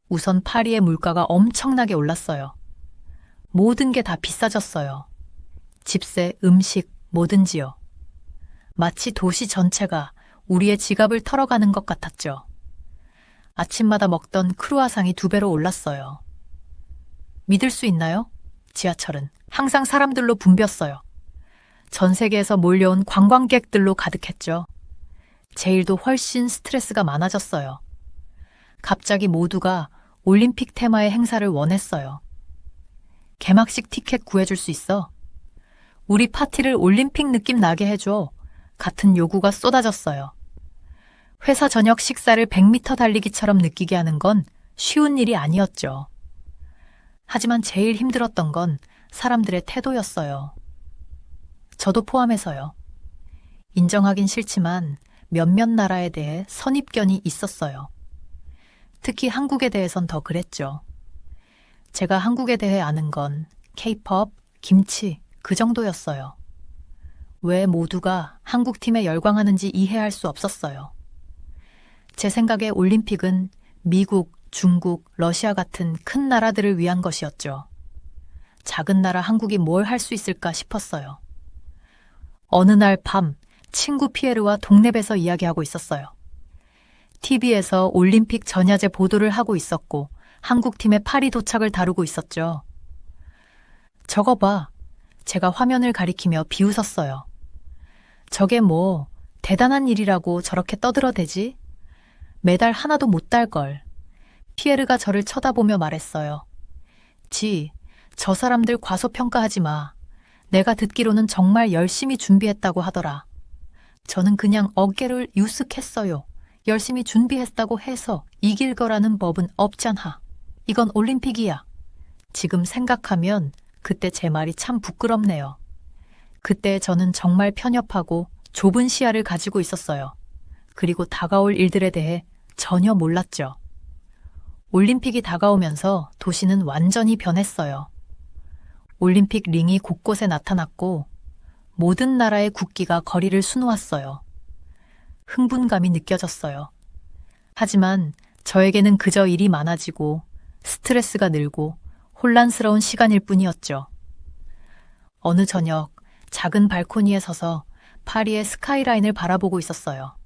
우선 파리의 물가가 엄청나게 올랐어요. 모든 게 다 비싸졌어요. 집세, 음식, 뭐든지요. 마치 도시 전체가 우리의 지갑을 털어가는 것 같았죠. 아침마다 먹던 크루아상이 2배로 올랐어요. 믿을 수 있나요? 지하철은 항상 사람들로 붐볐어요. 전 세계에서 몰려온 관광객들로 가득했죠. 제 일도 훨씬 스트레스가 많아졌어요. 갑자기 모두가 올림픽 테마의 행사를 원했어요. 개막식 티켓 구해줄 수 있어? 우리 파티를 올림픽 느낌 나게 해줘. 같은 요구가 쏟아졌어요. 회사 저녁 식사를 100m 달리기처럼 느끼게 하는 건 쉬운 일이 아니었죠. 하지만 제일 힘들었던 건 사람들의 태도였어요. 저도 포함해서요. 인정하긴 싫지만 몇몇 나라에 대해 선입견이 있었어요. 특히 한국에 대해선 더 그랬죠. 제가 한국에 대해 아는 건 K-pop, 김치 그 정도였어요. 왜 모두가 한국팀에 열광하는지 이해할 수 없었어요. 제 생각에 올림픽은 미국, 중국, 러시아 같은 큰 나라들을 위한 것이었죠. 작은 나라 한국이 뭘 할 수 있을까 싶었어요. 어느 날 밤 친구 피에르와 동네에서 이야기하고 있었어요. TV에서 올림픽 전야제 보도를 하고 있었고 한국팀의 파리 도착을 다루고 있었죠. 저거 봐. 제가 화면을 가리키며 비웃었어요. 저게 뭐 대단한 일이라고 저렇게 떠들어대지? 메달 하나도 못 딸걸. 피에르가 저를 쳐다보며 말했어요. 저 사람들 과소평가하지 마. 내가 듣기로는 정말 열심히 준비했다고 하더라. 저는 그냥 어깨를 유쓱했어요. 열심히 준비했다고 해서 이길 거라는 법은 없잖아. 이건 올림픽이야. 지금 생각하면 그때 제 말이 참 부끄럽네요. 그때 저는 정말 편협하고 좁은 시야를 가지고 있었어요. 그리고 다가올 일들에 대해 전혀 몰랐죠. 올림픽이 다가오면서 도시는 완전히 변했어요. 올림픽 링이 곳곳에 나타났고 모든 나라의 국기가 거리를 수놓았어요. 흥분감이 느껴졌어요. 하지만 저에게는 그저 일이 많아지고 스트레스가 늘고 혼란스러운 시간일 뿐이었죠. 어느 저녁 작은 발코니에 서서 파리의 스카이라인을 바라보고 있었어요.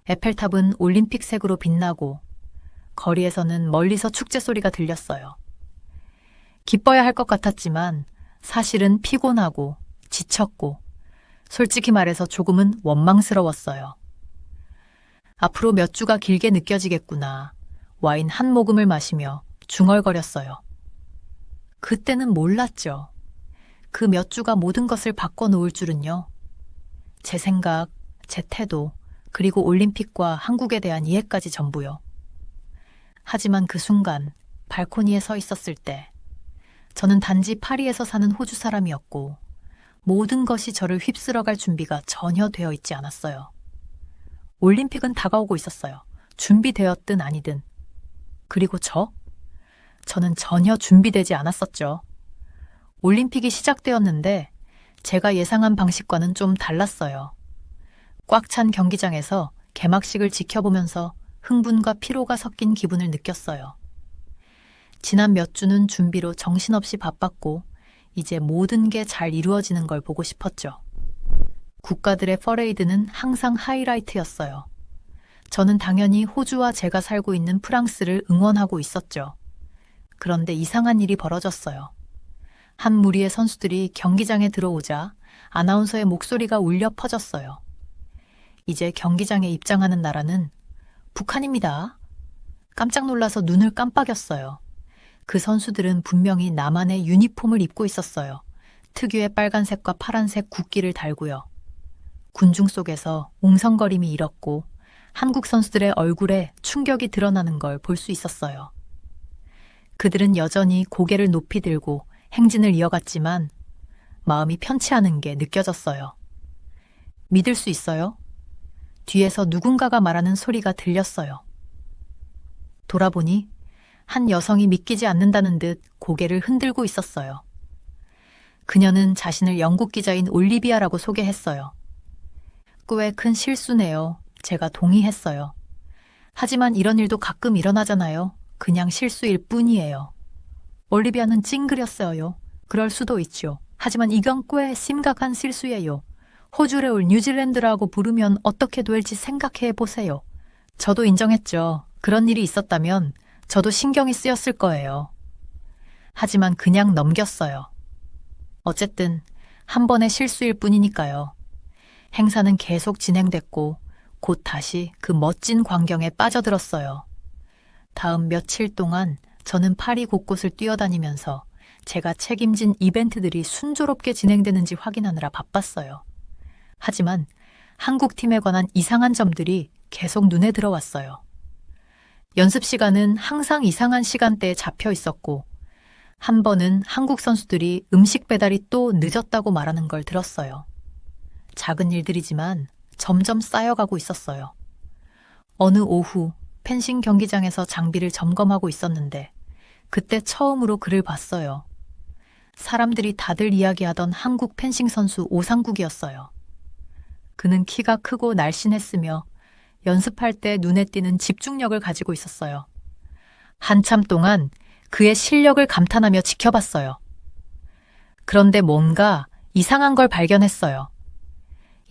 에펠탑은 올림픽색으로 빛나고 거리에서는 멀리서 축제 소리가 들렸어요. 기뻐야 할 것 같았지만 사실은 피곤하고 지쳤고 솔직히 말해서 조금은 원망스러웠어요. 앞으로 몇 주가 길게 느껴지겠구나. 와인 한 모금을 마시며 중얼거렸어요. 그때는 몰랐죠. 그 몇 주가 모든 것을 바꿔놓을 줄은요. 제 생각, 제 태도, 그리고 올림픽과 한국에 대한 이해까지 전부요. 하지만 그 순간 발코니에 서 있었을 때 저는 단지 파리에서 사는 호주 사람이었고 모든 것이 저를 휩쓸어갈 준비가 전혀 되어 있지 않았어요. 올림픽은 다가오고 있었어요. 준비되었든 아니든. 그리고 저는 전혀 준비되지 않았었죠. 올림픽이 시작되었는데 제가 예상한 방식과는 좀 달랐어요. 꽉 찬 경기장에서 개막식을 지켜보면서 흥분과 피로가 섞인 기분을 느꼈어요. 지난 몇 주는 준비로 정신없이 바빴고 이제 모든 게 잘 이루어지는 걸 보고 싶었죠. 국가들의 퍼레이드는 항상 하이라이트였어요. 저는 당연히 호주와 제가 살고 있는 프랑스를 응원하고 있었죠. 그런데 이상한 일이 벌어졌어요. 한 무리의 선수들이 경기장에 들어오자 아나운서의 목소리가 울려 퍼졌어요. 이제 경기장에 입장하는 나라는 북한입니다. 깜짝 놀라서 눈을 깜빡였어요. 그 선수들은 분명히 나만의 유니폼을 입고 있었어요. 특유의 빨간색과 파란색 국기를 달고요. 군중 속에서 웅성거림이 일었고 한국 선수들의 얼굴에 충격이 드러나는 걸 볼 수 있었어요. 그들은 여전히 고개를 높이 들고 행진을 이어갔지만 마음이 편치 않은 게 느껴졌어요. 믿을 수 있어요? 뒤에서 누군가가 말하는 소리가 들렸어요. 돌아보니 한 여성이 믿기지 않는다는 듯 고개를 흔들고 있었어요. 그녀는 자신을 영국 기자인 올리비아라고 소개했어요. 꽤 큰 실수네요. 제가 동의했어요. 하지만 이런 일도 가끔 일어나잖아요. 그냥 실수일 뿐이에요. 올리비아는 찡그렸어요. 그럴 수도 있죠. 하지만 이건 꽤 심각한 실수예요. 호주를 올 뉴질랜드라고 부르면 어떻게 될지 생각해 보세요. 저도 인정했죠. 그런 일이 있었다면 저도 신경이 쓰였을 거예요. 하지만 그냥 넘겼어요. 어쨌든 한 번의 실수일 뿐이니까요. 행사는 계속 진행됐고 곧 다시 그 멋진 광경에 빠져들었어요. 다음 며칠 동안 저는 파리 곳곳을 뛰어다니면서 제가 책임진 이벤트들이 순조롭게 진행되는지 확인하느라 바빴어요. 하지만 한국 팀에 관한 이상한 점들이 계속 눈에 들어왔어요. 연습 시간은 항상 이상한 시간대에 잡혀 있었고 한 번은 한국 선수들이 음식 배달이 또 늦었다고 말하는 걸 들었어요. 작은 일들이지만 점점 쌓여가고 있었어요. 어느 오후 펜싱 경기장에서 장비를 점검하고 있었는데 그때 처음으로 그를 봤어요. 사람들이 다들 이야기하던 한국 펜싱 선수 오상국이었어요. 그는 키가 크고 날씬했으며 연습할 때 눈에 띄는 집중력을 가지고 있었어요. 한참 동안 그의 실력을 감탄하며 지켜봤어요. 그런데 뭔가 이상한 걸 발견했어요.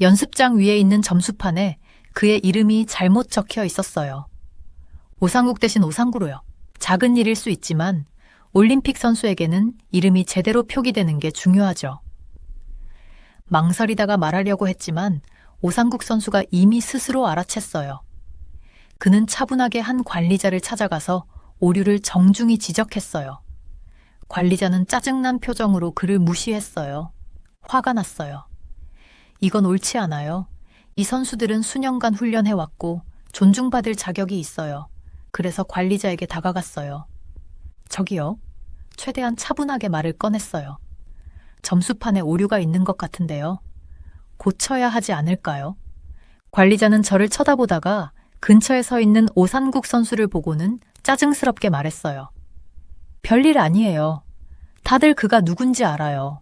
연습장 위에 있는 점수판에 그의 이름이 잘못 적혀 있었어요. 오상국 대신 오상구로요. 작은 일일 수 있지만 올림픽 선수에게는 이름이 제대로 표기되는 게 중요하죠. 망설이다가 말하려고 했지만 오상국 선수가 이미 스스로 알아챘어요. 그는 차분하게 한 관리자를 찾아가서 오류를 정중히 지적했어요. 관리자는 짜증난 표정으로 그를 무시했어요. 화가 났어요. 이건 옳지 않아요. 이 선수들은 수년간 훈련해왔고 존중받을 자격이 있어요. 그래서 관리자에게 다가갔어요. 저기요. 최대한 차분하게 말을 꺼냈어요. 점수판에 오류가 있는 것 같은데요. 고쳐야 하지 않을까요? 관리자는 저를 쳐다보다가 근처에 서 있는 오산국 선수를 보고는 짜증스럽게 말했어요. 별일 아니에요. 다들 그가 누군지 알아요.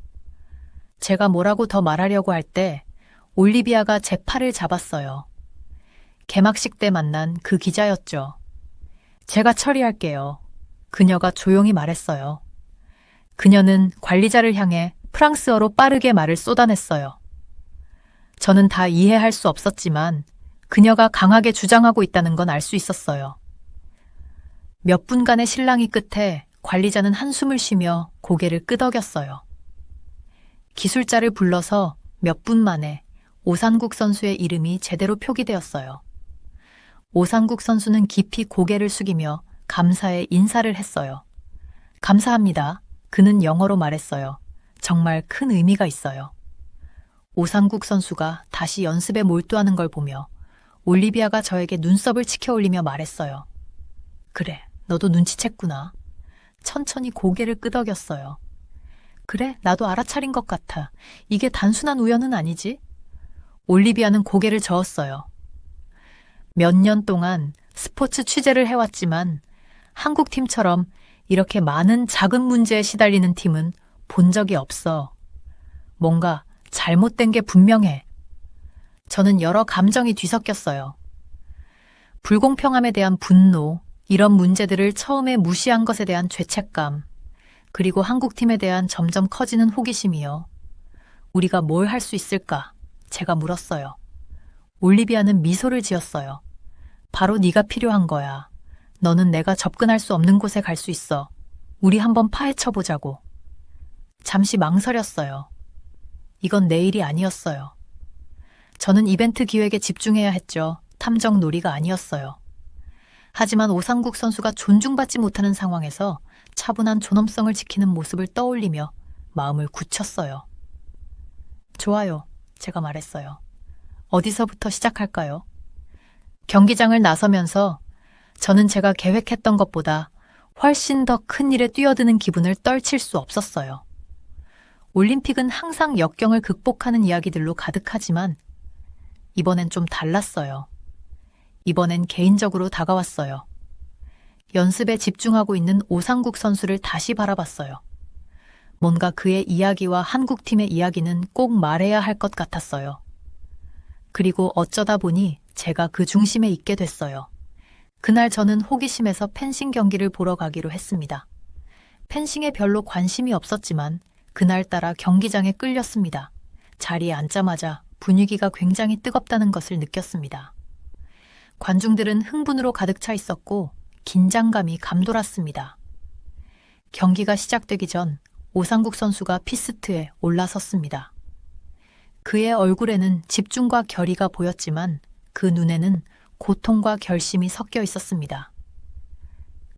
제가 뭐라고 더 말하려고 할 때 올리비아가 제 팔을 잡았어요. 개막식 때 만난 그 기자였죠. 제가 처리할게요. 그녀가 조용히 말했어요. 그녀는 관리자를 향해 프랑스어로 빠르게 말을 쏟아냈어요. 저는 다 이해할 수 없었지만 그녀가 강하게 주장하고 있다는 건 알 수 있었어요. 몇 분간의 실랑이 끝에 관리자는 한숨을 쉬며 고개를 끄덕였어요. 기술자를 불러서 몇 분 만에 오산국 선수의 이름이 제대로 표기되었어요. 오산국 선수는 깊이 고개를 숙이며 감사의 인사를 했어요. 감사합니다. 그는 영어로 말했어요. 정말 큰 의미가 있어요. 오상국 선수가 다시 연습에 몰두하는 걸 보며 올리비아가 저에게 눈썹을 치켜 올리며 말했어요. 그래, 너도 눈치챘구나. 천천히 고개를 끄덕였어요. 그래, 나도 알아차린 것 같아. 이게 단순한 우연은 아니지? 올리비아는 고개를 저었어요. 몇 년 동안 스포츠 취재를 해왔지만 한국 팀처럼 이렇게 많은 작은 문제에 시달리는 팀은 본 적이 없어. 뭔가 잘못된 게 분명해. 저는 여러 감정이 뒤섞였어요. 불공평함에 대한 분노, 이런 문제들을 처음에 무시한 것에 대한 죄책감, 그리고 한국팀에 대한 점점 커지는 호기심이요. 우리가 뭘 할 수 있을까? 제가 물었어요. 올리비아는 미소를 지었어요. 바로 네가 필요한 거야. 너는 내가 접근할 수 없는 곳에 갈 수 있어. 우리 한번 파헤쳐보자고. 잠시 망설였어요. 이건 내 일이 아니었어요. 저는 이벤트 기획에 집중해야 했죠. 탐정 놀이가 아니었어요. 하지만 오상국 선수가 존중받지 못하는 상황에서 차분한 존엄성을 지키는 모습을 떠올리며 마음을 굳혔어요. 좋아요, 제가 말했어요. 어디서부터 시작할까요? 경기장을 나서면서 저는 제가 계획했던 것보다 훨씬 더 큰 일에 뛰어드는 기분을 떨칠 수 없었어요. 올림픽은 항상 역경을 극복하는 이야기들로 가득하지만 이번엔 좀 달랐어요. 이번엔 개인적으로 다가왔어요. 연습에 집중하고 있는 오상국 선수를 다시 바라봤어요. 뭔가 그의 이야기와 한국팀의 이야기는 꼭 말해야 할 것 같았어요. 그리고 어쩌다 보니 제가 그 중심에 있게 됐어요. 그날 저는 호기심에서 펜싱 경기를 보러 가기로 했습니다. 펜싱에 별로 관심이 없었지만 그날따라 경기장에 끌렸습니다. 자리에 앉자마자 분위기가 굉장히 뜨겁다는 것을 느꼈습니다. 관중들은 흥분으로 가득 차 있었고 긴장감이 감돌았습니다. 경기가 시작되기 전 오상국 선수가 피스트에 올라섰습니다. 그의 얼굴에는 집중과 결의가 보였지만 그 눈에는 고통과 결심이 섞여 있었습니다.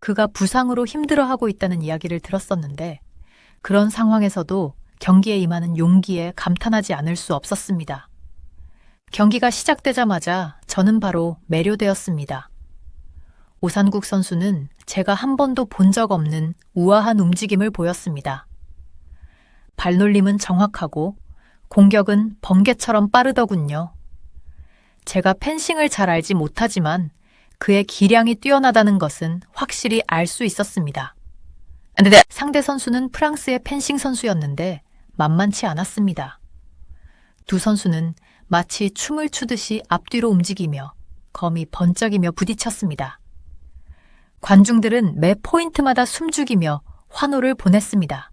그가 부상으로 힘들어하고 있다는 이야기를 들었었는데 그런 상황에서도 경기에 임하는 용기에 감탄하지 않을 수 없었습니다. 경기가 시작되자마자 저는 바로 매료되었습니다. 오상국 선수는 제가 한 번도 본 적 없는 우아한 움직임을 보였습니다. 발놀림은 정확하고 공격은 번개처럼 빠르더군요. 제가 펜싱을 잘 알지 못하지만 그의 기량이 뛰어나다는 것은 확실히 알 수 있었습니다. 상대 선수는 프랑스의 펜싱 선수였는데 만만치 않았습니다. 두 선수는 마치 춤을 추듯이 앞뒤로 움직이며 검이 번쩍이며 부딪혔습니다. 관중들은 매 포인트마다 숨죽이며 환호를 보냈습니다.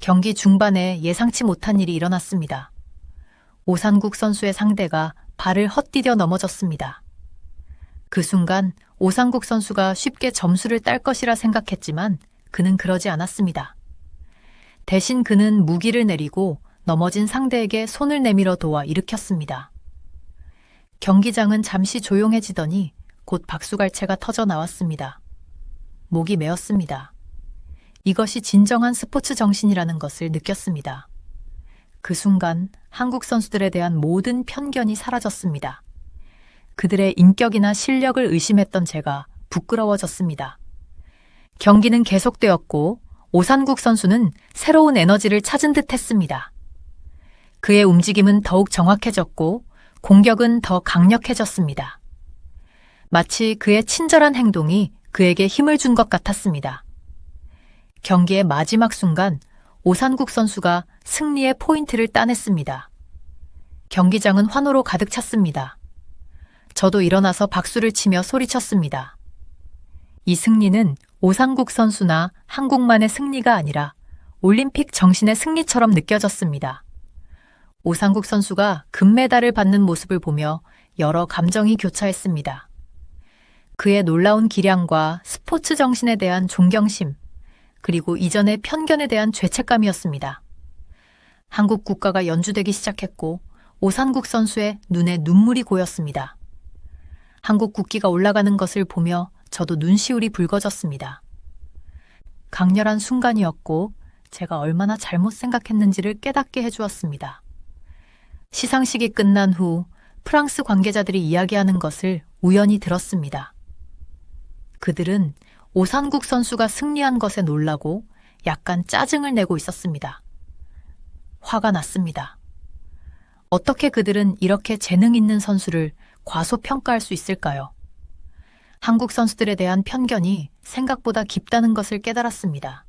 경기 중반에 예상치 못한 일이 일어났습니다. 오상국 선수의 상대가 발을 헛디뎌 넘어졌습니다. 그 순간 오상국 선수가 쉽게 점수를 딸 것이라 생각했지만 그는 그러지 않았습니다. 대신 그는 무기를 내리고 넘어진 상대에게 손을 내밀어 도와 일으켰습니다. 경기장은 잠시 조용해지더니 곧 박수갈채가 터져 나왔습니다. 목이 메었습니다. 이것이 진정한 스포츠 정신이라는 것을 느꼈습니다. 그 순간 한국 선수들에 대한 모든 편견이 사라졌습니다. 그들의 인격이나 실력을 의심했던 제가 부끄러워졌습니다. 경기는 계속되었고 오상국 선수는 새로운 에너지를 찾은 듯 했습니다. 그의 움직임은 더욱 정확해졌고 공격은 더 강력해졌습니다. 마치 그의 친절한 행동이 그에게 힘을 준 것 같았습니다. 경기의 마지막 순간 오상국 선수가 승리의 포인트를 따냈습니다. 경기장은 환호로 가득 찼습니다. 저도 일어나서 박수를 치며 소리쳤습니다. 이 승리는 오상국 선수나 한국만의 승리가 아니라 올림픽 정신의 승리처럼 느껴졌습니다. 오상국 선수가 금메달을 받는 모습을 보며 여러 감정이 교차했습니다. 그의 놀라운 기량과 스포츠 정신에 대한 존경심, 그리고 이전의 편견에 대한 죄책감이었습니다. 한국 국가가 연주되기 시작했고 오상국 선수의 눈에 눈물이 고였습니다. 한국 국기가 올라가는 것을 보며 저도 눈시울이 붉어졌습니다. 강렬한 순간이었고 제가 얼마나 잘못 생각했는지를 깨닫게 해주었습니다. 시상식이 끝난 후 프랑스 관계자들이 이야기하는 것을 우연히 들었습니다. 그들은 오상국 선수가 승리한 것에 놀라고 약간 짜증을 내고 있었습니다. 화가 났습니다. 어떻게 그들은 이렇게 재능 있는 선수를 과소평가할 수 있을까요? 한국 선수들에 대한 편견이 생각보다 깊다는 것을 깨달았습니다.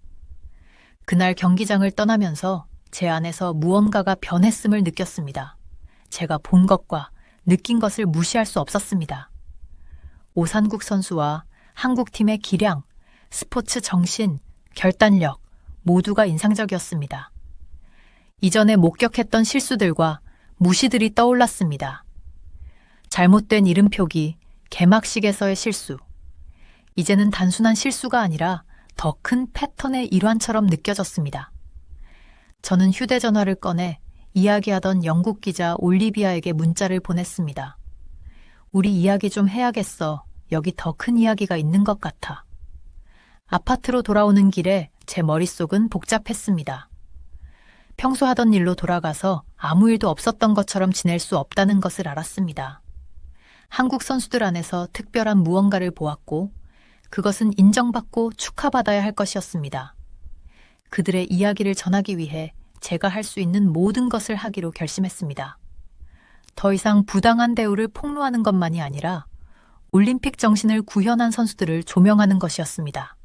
그날 경기장을 떠나면서 제 안에서 무언가가 변했음을 느꼈습니다. 제가 본 것과 느낀 것을 무시할 수 없었습니다. 오상국 선수와 한국팀의 기량, 스포츠 정신, 결단력 모두가 인상적이었습니다. 이전에 목격했던 실수들과 무시들이 떠올랐습니다. 잘못된 이름표기, 개막식에서의 실수. 이제는 단순한 실수가 아니라 더 큰 패턴의 일환처럼 느껴졌습니다. 저는 휴대전화를 꺼내 이야기하던 영국 기자 올리비아에게 문자를 보냈습니다. 우리 이야기 좀 해야겠어. 여기 더 큰 이야기가 있는 것 같아. 아파트로 돌아오는 길에 제 머릿속은 복잡했습니다. 평소 하던 일로 돌아가서 아무 일도 없었던 것처럼 지낼 수 없다는 것을 알았습니다. 한국 선수들 안에서 특별한 무언가를 보았고 그것은 인정받고 축하받아야 할 것이었습니다. 그들의 이야기를 전하기 위해 제가 할 수 있는 모든 것을 하기로 결심했습니다. 더 이상 부당한 대우를 폭로하는 것만이 아니라 올림픽 정신을 구현한 선수들을 조명하는 것이었습니다.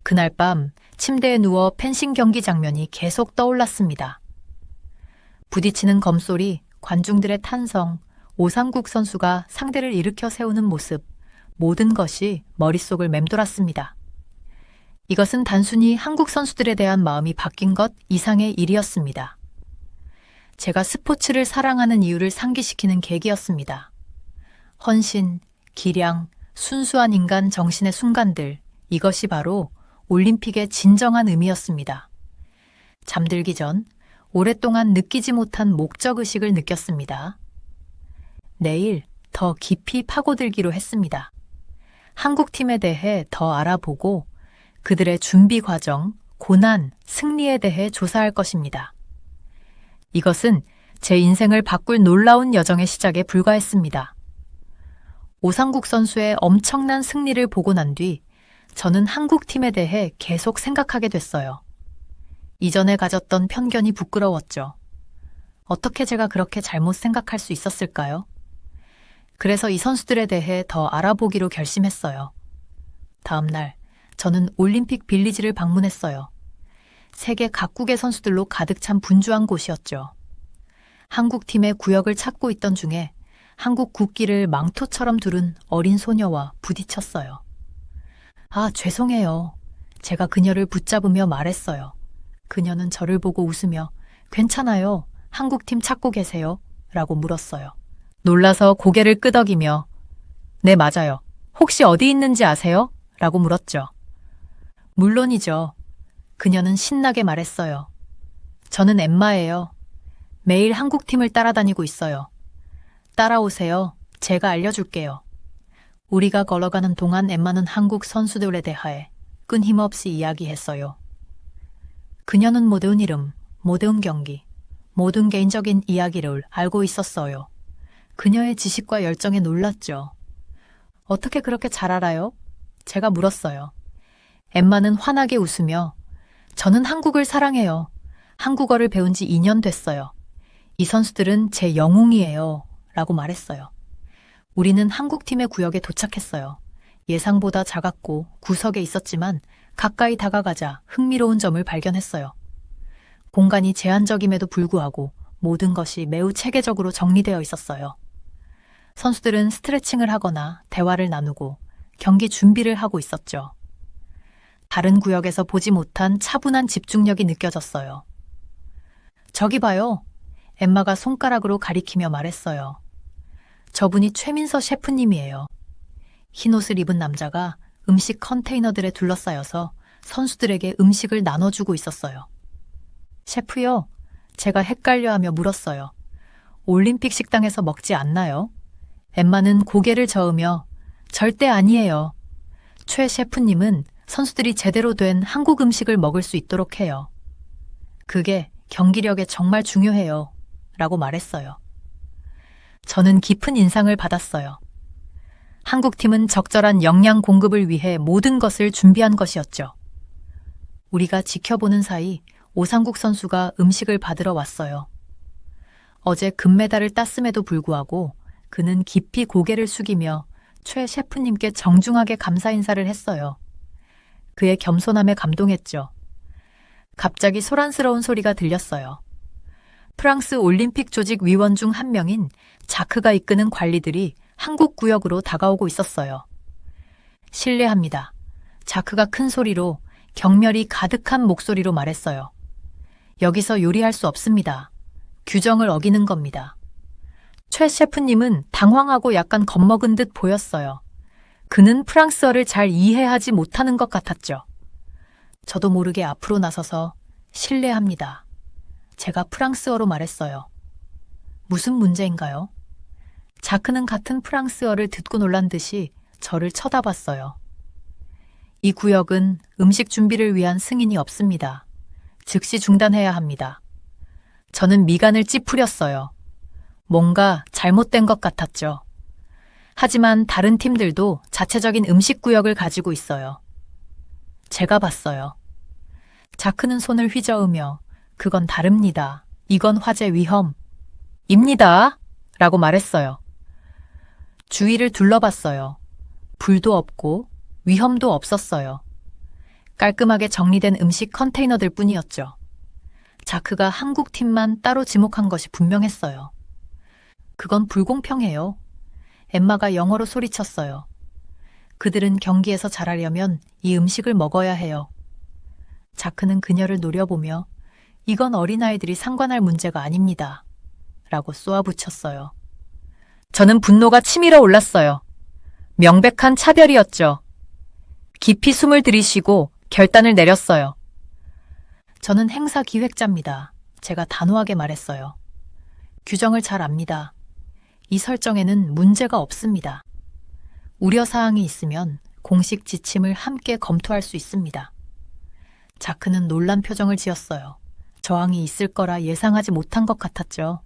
그날 밤 침대에 누워 펜싱 경기 장면이 계속 떠올랐습니다. 부딪히는 검소리, 관중들의 탄성, 오상국 선수가 상대를 일으켜 세우는 모습, 모든 것이 머릿속을 맴돌았습니다. 이것은 단순히 한국 선수들에 대한 마음이 바뀐 것 이상의 일이었습니다. 제가 스포츠를 사랑하는 이유를 상기시키는 계기였습니다. 헌신, 기량, 순수한 인간 정신의 순간들, 이것이 바로 올림픽의 진정한 의미였습니다. 잠들기 전 오랫동안 느끼지 못한 목적의식을 느꼈습니다. 내일 더 깊이 파고들기로 했습니다. 한국팀에 대해 더 알아보고 그들의 준비 과정, 고난, 승리에 대해 조사할 것입니다. 이것은 제 인생을 바꿀 놀라운 여정의 시작에 불과했습니다. 오상국 선수의 엄청난 승리를 보고 난 뒤 저는 한국팀에 대해 계속 생각하게 됐어요. 이전에 가졌던 편견이 부끄러웠죠. 어떻게 제가 그렇게 잘못 생각할 수 있었을까요? 그래서 이 선수들에 대해 더 알아보기로 결심했어요. 다음 날 저는 올림픽 빌리지를 방문했어요. 세계 각국의 선수들로 가득 찬 분주한 곳이었죠. 한국팀의 구역을 찾고 있던 중에 한국 국기를 망토처럼 두른 어린 소녀와 부딪혔어요. 아, 죄송해요. 제가 그녀를 붙잡으며 말했어요. 그녀는 저를 보고 웃으며 괜찮아요. 한국팀 찾고 계세요? 라고 물었어요. 놀라서 고개를 끄덕이며 네, 맞아요. 혹시 어디 있는지 아세요? 라고 물었죠. 물론이죠. 그녀는 신나게 말했어요. 저는 엠마예요. 매일 한국팀을 따라다니고 있어요. 따라오세요. 제가 알려줄게요. 우리가 걸어가는 동안 엠마는 한국 선수들에 대하여 끊임없이 이야기했어요. 그녀는 모든 이름, 모든 경기, 모든 개인적인 이야기를 알고 있었어요. 그녀의 지식과 열정에 놀랐죠. 어떻게 그렇게 잘 알아요? 제가 물었어요. 엠마는 환하게 웃으며 저는 한국을 사랑해요. 한국어를 배운 지 2년 됐어요. 이 선수들은 제 영웅이에요. 라고 말했어요. 우리는 한국팀의 구역에 도착했어요. 예상보다 작았고 구석에 있었지만 가까이 다가가자 흥미로운 점을 발견했어요. 공간이 제한적임에도 불구하고 모든 것이 매우 체계적으로 정리되어 있었어요. 선수들은 스트레칭을 하거나 대화를 나누고 경기 준비를 하고 있었죠. 다른 구역에서 보지 못한 차분한 집중력이 느껴졌어요. 저기 봐요. 엠마가 손가락으로 가리키며 말했어요. 저분이 최민서 셰프님이에요. 흰옷을 입은 남자가 음식 컨테이너들에 둘러싸여서 선수들에게 음식을 나눠주고 있었어요. 셰프요? 제가 헷갈려하며 물었어요. 올림픽 식당에서 먹지 않나요? 엠마는 고개를 저으며 절대 아니에요. 최 셰프님은 선수들이 제대로 된 한국 음식을 먹을 수 있도록 해요. 그게 경기력에 정말 중요해요. 라고 말했어요. 저는 깊은 인상을 받았어요. 한국팀은 적절한 영양 공급을 위해 모든 것을 준비한 것이었죠. 우리가 지켜보는 사이 오상국 선수가 음식을 받으러 왔어요. 어제 금메달을 땄음에도 불구하고 그는 깊이 고개를 숙이며 최 셰프님께 정중하게 감사 인사를 했어요. 그의 겸손함에 감동했죠. 갑자기 소란스러운 소리가 들렸어요. 프랑스 올림픽 조직 위원 중 한 명인 자크가 이끄는 관리들이 한국 구역으로 다가오고 있었어요. 실례합니다. 자크가 큰 소리로 경멸이 가득한 목소리로 말했어요. 여기서 요리할 수 없습니다. 규정을 어기는 겁니다. 최 셰프님은 당황하고 약간 겁먹은 듯 보였어요. 그는 프랑스어를 잘 이해하지 못하는 것 같았죠. 저도 모르게 앞으로 나서서 실례합니다. 제가 프랑스어로 말했어요. 무슨 문제인가요? 자크는 같은 프랑스어를 듣고 놀란 듯이 저를 쳐다봤어요. 이 구역은 음식 준비를 위한 승인이 없습니다. 즉시 중단해야 합니다. 저는 미간을 찌푸렸어요. 뭔가 잘못된 것 같았죠. 하지만 다른 팀들도 자체적인 음식 구역을 가지고 있어요. 제가 봤어요. 자크는 손을 휘저으며 그건 다릅니다. 이건 화재 위험입니다. 라고 말했어요. 주위를 둘러봤어요. 불도 없고 위험도 없었어요. 깔끔하게 정리된 음식 컨테이너들 뿐이었죠. 자크가 한국 팀만 따로 지목한 것이 분명했어요. 그건 불공평해요. 엠마가 영어로 소리쳤어요. 그들은 경기에서 잘하려면 이 음식을 먹어야 해요. 자크는 그녀를 노려보며 이건 어린아이들이 상관할 문제가 아닙니다. 라고 쏘아붙였어요. 저는 분노가 치밀어 올랐어요. 명백한 차별이었죠. 깊이 숨을 들이쉬고 결단을 내렸어요. 저는 행사 기획자입니다. 제가 단호하게 말했어요. 규정을 잘 압니다. 이 설정에는 문제가 없습니다. 우려사항이 있으면 공식 지침을 함께 검토할 수 있습니다. 자크는 놀란 표정을 지었어요. 저항이 있을 거라 예상하지 못한 것 같았죠.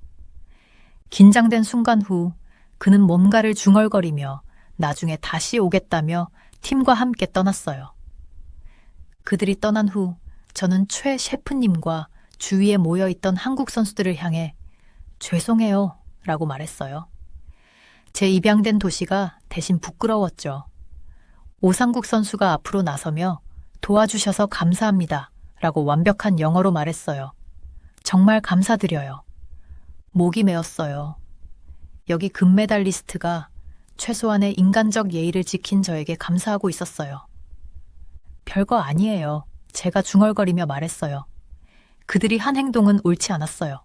긴장된 순간 후 그는 뭔가를 중얼거리며 나중에 다시 오겠다며 팀과 함께 떠났어요. 그들이 떠난 후 저는 최 셰프님과 주위에 모여있던 한국 선수들을 향해 죄송해요 라고 말했어요. 제 입양된 도시가 대신 부끄러웠죠. 오상국 선수가 앞으로 나서며 도와주셔서 감사합니다 라고 완벽한 영어로 말했어요. 정말 감사드려요. 목이 메었어요. 여기 금메달리스트가 최소한의 인간적 예의를 지킨 저에게 감사하고 있었어요. 별거 아니에요. 제가 중얼거리며 말했어요. 그들이 한 행동은 옳지 않았어요.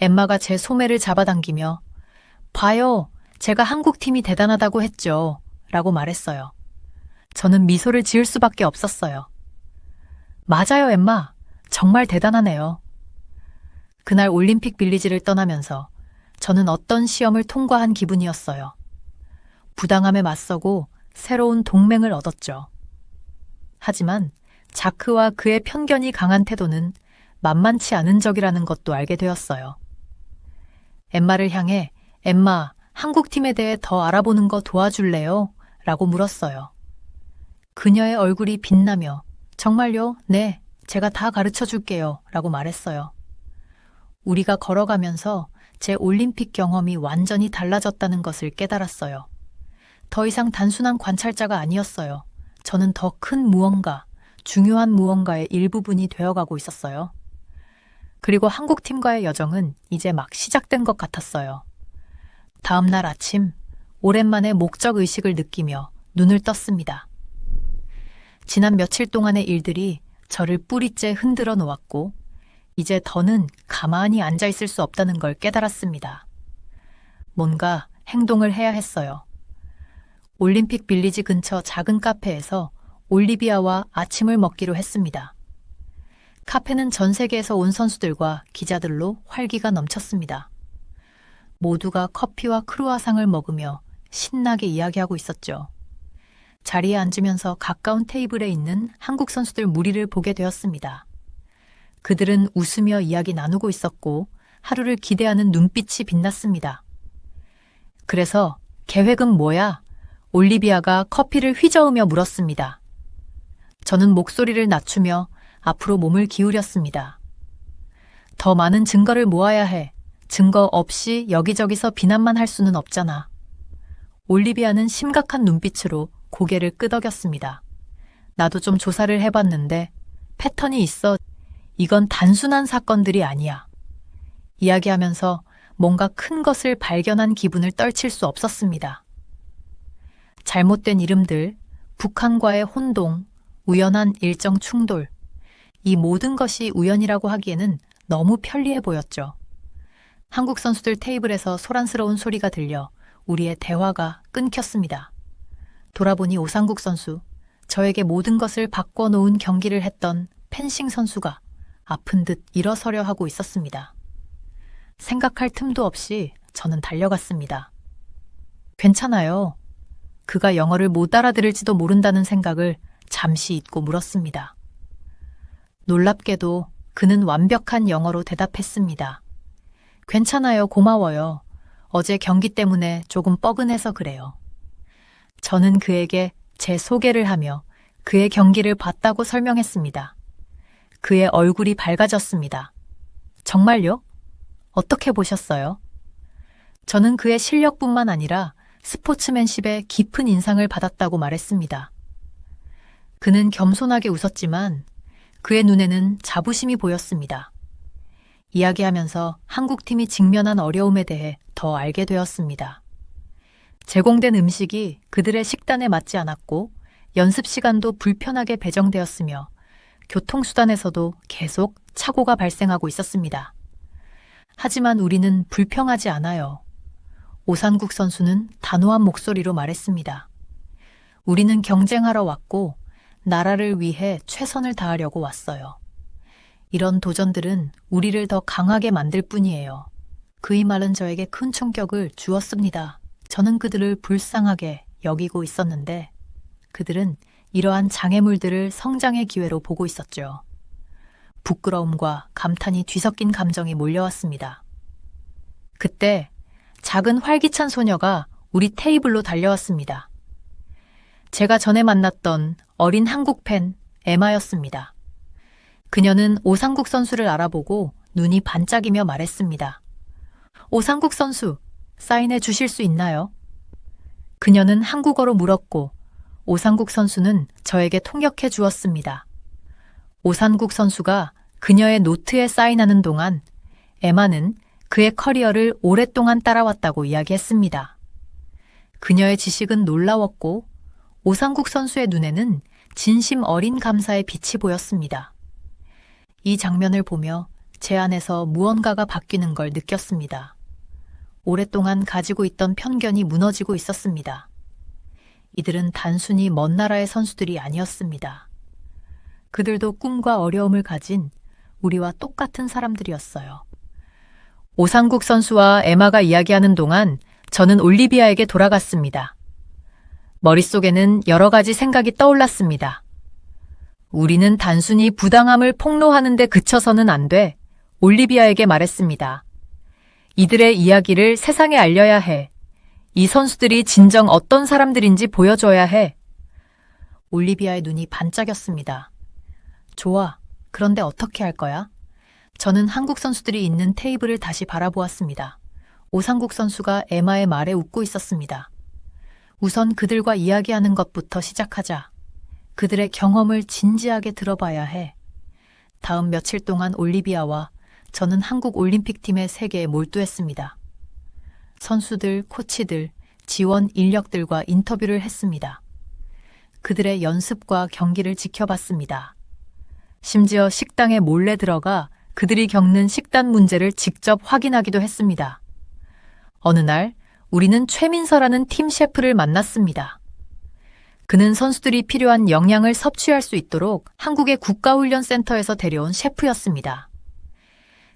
엠마가 제 소매를 잡아당기며 봐요. 제가 한국팀이 대단하다고 했죠. 라고 말했어요. 저는 미소를 지을 수밖에 없었어요. 맞아요, 엠마. 정말 대단하네요. 그날 올림픽 빌리지를 떠나면서 저는 어떤 시험을 통과한 기분이었어요. 부당함에 맞서고 새로운 동맹을 얻었죠. 하지만 자크와 그의 편견이 강한 태도는 만만치 않은 적이라는 것도 알게 되었어요. 엠마를 향해 엠마, 한국팀에 대해 더 알아보는 거 도와줄래요? 라고 물었어요. 그녀의 얼굴이 빛나며 정말요? 네, 제가 다 가르쳐 줄게요. 라고 말했어요. 우리가 걸어가면서 제 올림픽 경험이 완전히 달라졌다는 것을 깨달았어요. 더 이상 단순한 관찰자가 아니었어요. 저는 더 큰 무언가, 중요한 무언가의 일부분이 되어가고 있었어요. 그리고 한국팀과의 여정은 이제 막 시작된 것 같았어요. 다음 날 아침, 오랜만에 목적의식을 느끼며 눈을 떴습니다. 지난 며칠 동안의 일들이 저를 뿌리째 흔들어 놓았고, 이제 더는 가만히 앉아있을 수 없다는 걸 깨달았습니다. 뭔가 행동을 해야 했어요. 올림픽 빌리지 근처 작은 카페에서 올리비아와 아침을 먹기로 했습니다. 카페는 전 세계에서 온 선수들과 기자들로 활기가 넘쳤습니다. 모두가 커피와 크루아상을 먹으며 신나게 이야기하고 있었죠. 자리에 앉으면서 가까운 테이블에 있는 한국 선수들 무리를 보게 되었습니다. 그들은 웃으며 이야기 나누고 있었고 하루를 기대하는 눈빛이 빛났습니다. 그래서 계획은 뭐야? 올리비아가 커피를 휘저으며 물었습니다. 저는 목소리를 낮추며 앞으로 몸을 기울였습니다. 더 많은 증거를 모아야 해. 증거 없이 여기저기서 비난만 할 수는 없잖아. 올리비아는 심각한 눈빛으로 고개를 끄덕였습니다. 나도 좀 조사를 해봤는데 패턴이 있어. 이건 단순한 사건들이 아니야. 이야기하면서 뭔가 큰 것을 발견한 기분을 떨칠 수 없었습니다. 잘못된 이름들, 북한과의 혼동, 우연한 일정 충돌, 이 모든 것이 우연이라고 하기에는 너무 편리해 보였죠. 한국 선수들 테이블에서 소란스러운 소리가 들려 우리의 대화가 끊겼습니다. 돌아보니 오상국 선수, 저에게 모든 것을 바꿔놓은 경기를 했던 펜싱 선수가 아픈 듯 일어서려 하고 있었습니다. 생각할 틈도 없이 저는 달려갔습니다. 괜찮아요. 그가 영어를 못 알아들을지도 모른다는 생각을 잠시 잊고 물었습니다. 놀랍게도 그는 완벽한 영어로 대답했습니다. 괜찮아요, 고마워요. 어제 경기 때문에 조금 뻐근해서 그래요. 저는 그에게 제 소개를 하며 그의 경기를 봤다고 설명했습니다. 그의 얼굴이 밝아졌습니다. 정말요? 어떻게 보셨어요? 저는 그의 실력뿐만 아니라 스포츠맨십에 깊은 인상을 받았다고 말했습니다. 그는 겸손하게 웃었지만 그의 눈에는 자부심이 보였습니다. 이야기하면서 한국팀이 직면한 어려움에 대해 더 알게 되었습니다. 제공된 음식이 그들의 식단에 맞지 않았고 연습 시간도 불편하게 배정되었으며 교통수단에서도 계속 착오가 발생하고 있었습니다. 하지만 우리는 불평하지 않아요. 오상국 선수는 단호한 목소리로 말했습니다. 우리는 경쟁하러 왔고 나라를 위해 최선을 다하려고 왔어요. 이런 도전들은 우리를 더 강하게 만들 뿐이에요. 그의 말은 저에게 큰 충격을 주었습니다. 저는 그들을 불쌍하게 여기고 있었는데 그들은 이러한 장애물들을 성장의 기회로 보고 있었죠. 부끄러움과 감탄이 뒤섞인 감정이 몰려왔습니다. 그때 작은 활기찬 소녀가 우리 테이블로 달려왔습니다. 제가 전에 만났던 어린 한국 팬 에마였습니다. 그녀는 오상국 선수를 알아보고 눈이 반짝이며 말했습니다. 오상국 선수, 사인해 주실 수 있나요? 그녀는 한국어로 물었고 오상국 선수는 저에게 통역해 주었습니다. 오상국 선수가 그녀의 노트에 사인하는 동안 에마는 그의 커리어를 오랫동안 따라왔다고 이야기했습니다. 그녀의 지식은 놀라웠고 오상국 선수의 눈에는 진심 어린 감사의 빛이 보였습니다. 이 장면을 보며 제 안에서 무언가가 바뀌는 걸 느꼈습니다. 오랫동안 가지고 있던 편견이 무너지고 있었습니다. 이들은 단순히 먼 나라의 선수들이 아니었습니다. 그들도 꿈과 어려움을 가진 우리와 똑같은 사람들이었어요. 오상국 선수와 에마가 이야기하는 동안 저는 올리비아에게 돌아갔습니다. 머릿속에는 여러 가지 생각이 떠올랐습니다. 우리는 단순히 부당함을 폭로하는 데 그쳐서는 안 돼. 올리비아에게 말했습니다. 이들의 이야기를 세상에 알려야 해. 이 선수들이 진정 어떤 사람들인지 보여줘야 해. 올리비아의 눈이 반짝였습니다. 좋아. 그런데 어떻게 할 거야? 저는 한국 선수들이 있는 테이블을 다시 바라보았습니다. 오상국 선수가 에마의 말에 웃고 있었습니다. 우선 그들과 이야기하는 것부터 시작하자. 그들의 경험을 진지하게 들어봐야 해. 다음 며칠 동안 올리비아와 저는 한국 올림픽팀의 세계에 몰두했습니다. 선수들, 코치들, 지원 인력들과 인터뷰를 했습니다. 그들의 연습과 경기를 지켜봤습니다. 심지어 식당에 몰래 들어가 그들이 겪는 식단 문제를 직접 확인하기도 했습니다. 어느 날 우리는 최민서라는 팀 셰프를 만났습니다. 그는 선수들이 필요한 영양을 섭취할 수 있도록 한국의 국가훈련센터에서 데려온 셰프였습니다.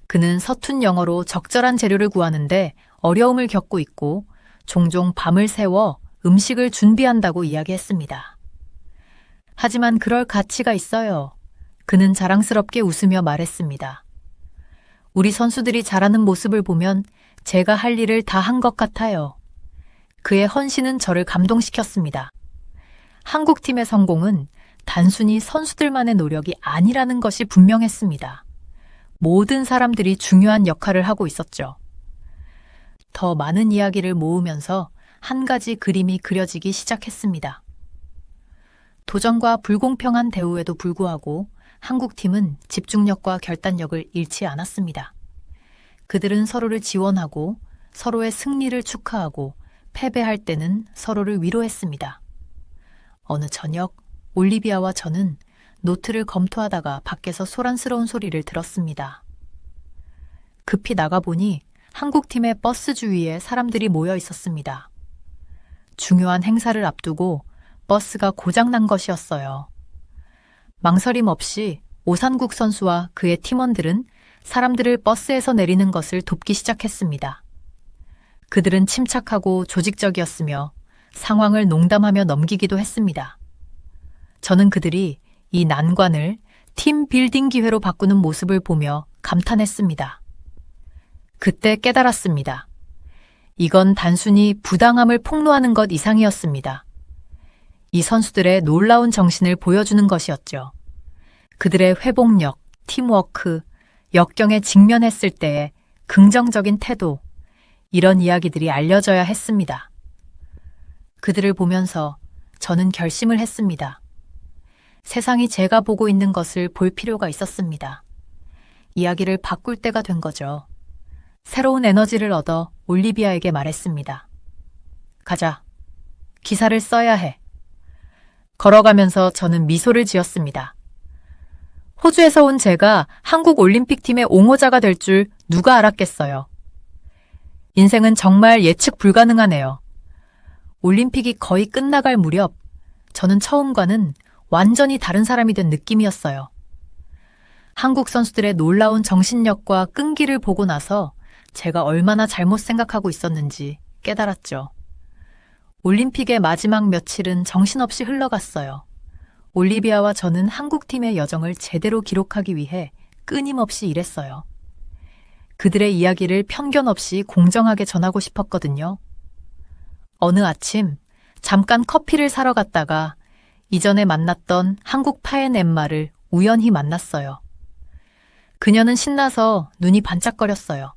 그는 서툰 영어로 적절한 재료를 구하는데 어려움을 겪고 있고 종종 밤을 새워 음식을 준비한다고 이야기했습니다. 하지만 그럴 가치가 있어요. 그는 자랑스럽게 웃으며 말했습니다. 우리 선수들이 잘하는 모습을 보면 제가 할 일을 다 한 것 같아요. 그의 헌신은 저를 감동시켰습니다. 한국팀의 성공은 단순히 선수들만의 노력이 아니라는 것이 분명했습니다. 모든 사람들이 중요한 역할을 하고 있었죠. 더 많은 이야기를 모으면서 한 가지 그림이 그려지기 시작했습니다. 도전과 불공평한 대우에도 불구하고 한국팀은 집중력과 결단력을 잃지 않았습니다. 그들은 서로를 지원하고 서로의 승리를 축하하고 패배할 때는 서로를 위로했습니다. 어느 저녁 올리비아와 저는 노트를 검토하다가 밖에서 소란스러운 소리를 들었습니다. 급히 나가보니 한국팀의 버스 주위에 사람들이 모여 있었습니다. 중요한 행사를 앞두고 버스가 고장난 것이었어요. 망설임 없이 오산국 선수와 그의 팀원들은 사람들을 버스에서 내리는 것을 돕기 시작했습니다. 그들은 침착하고 조직적이었으며 상황을 농담하며 넘기기도 했습니다. 저는 그들이 이 난관을 팀 빌딩 기회로 바꾸는 모습을 보며 감탄했습니다. 그때 깨달았습니다. 이건 단순히 부당함을 폭로하는 것 이상이었습니다. 이 선수들의 놀라운 정신을 보여주는 것이었죠. 그들의 회복력, 팀워크, 역경에 직면했을 때의 긍정적인 태도, 이런 이야기들이 알려져야 했습니다. 그들을 보면서 저는 결심을 했습니다. 세상이 제가 보고 있는 것을 볼 필요가 있었습니다. 이야기를 바꿀 때가 된 거죠. 새로운 에너지를 얻어 올리비아에게 말했습니다. 가자. 기사를 써야 해. 걸어가면서 저는 미소를 지었습니다. 호주에서 온 제가 한국 올림픽팀의 옹호자가 될 줄 누가 알았겠어요. 인생은 정말 예측 불가능하네요. 올림픽이 거의 끝나갈 무렵 저는 처음과는 완전히 다른 사람이 된 느낌이었어요. 한국 선수들의 놀라운 정신력과 끈기를 보고 나서 제가 얼마나 잘못 생각하고 있었는지 깨달았죠. 올림픽의 마지막 며칠은 정신없이 흘러갔어요. 올리비아와 저는 한국팀의 여정을 제대로 기록하기 위해 끊임없이 일했어요. 그들의 이야기를 편견 없이 공정하게 전하고 싶었거든요. 어느 아침 잠깐 커피를 사러 갔다가 이전에 만났던 한국 파엔 엠마를 우연히 만났어요. 그녀는 신나서 눈이 반짝거렸어요.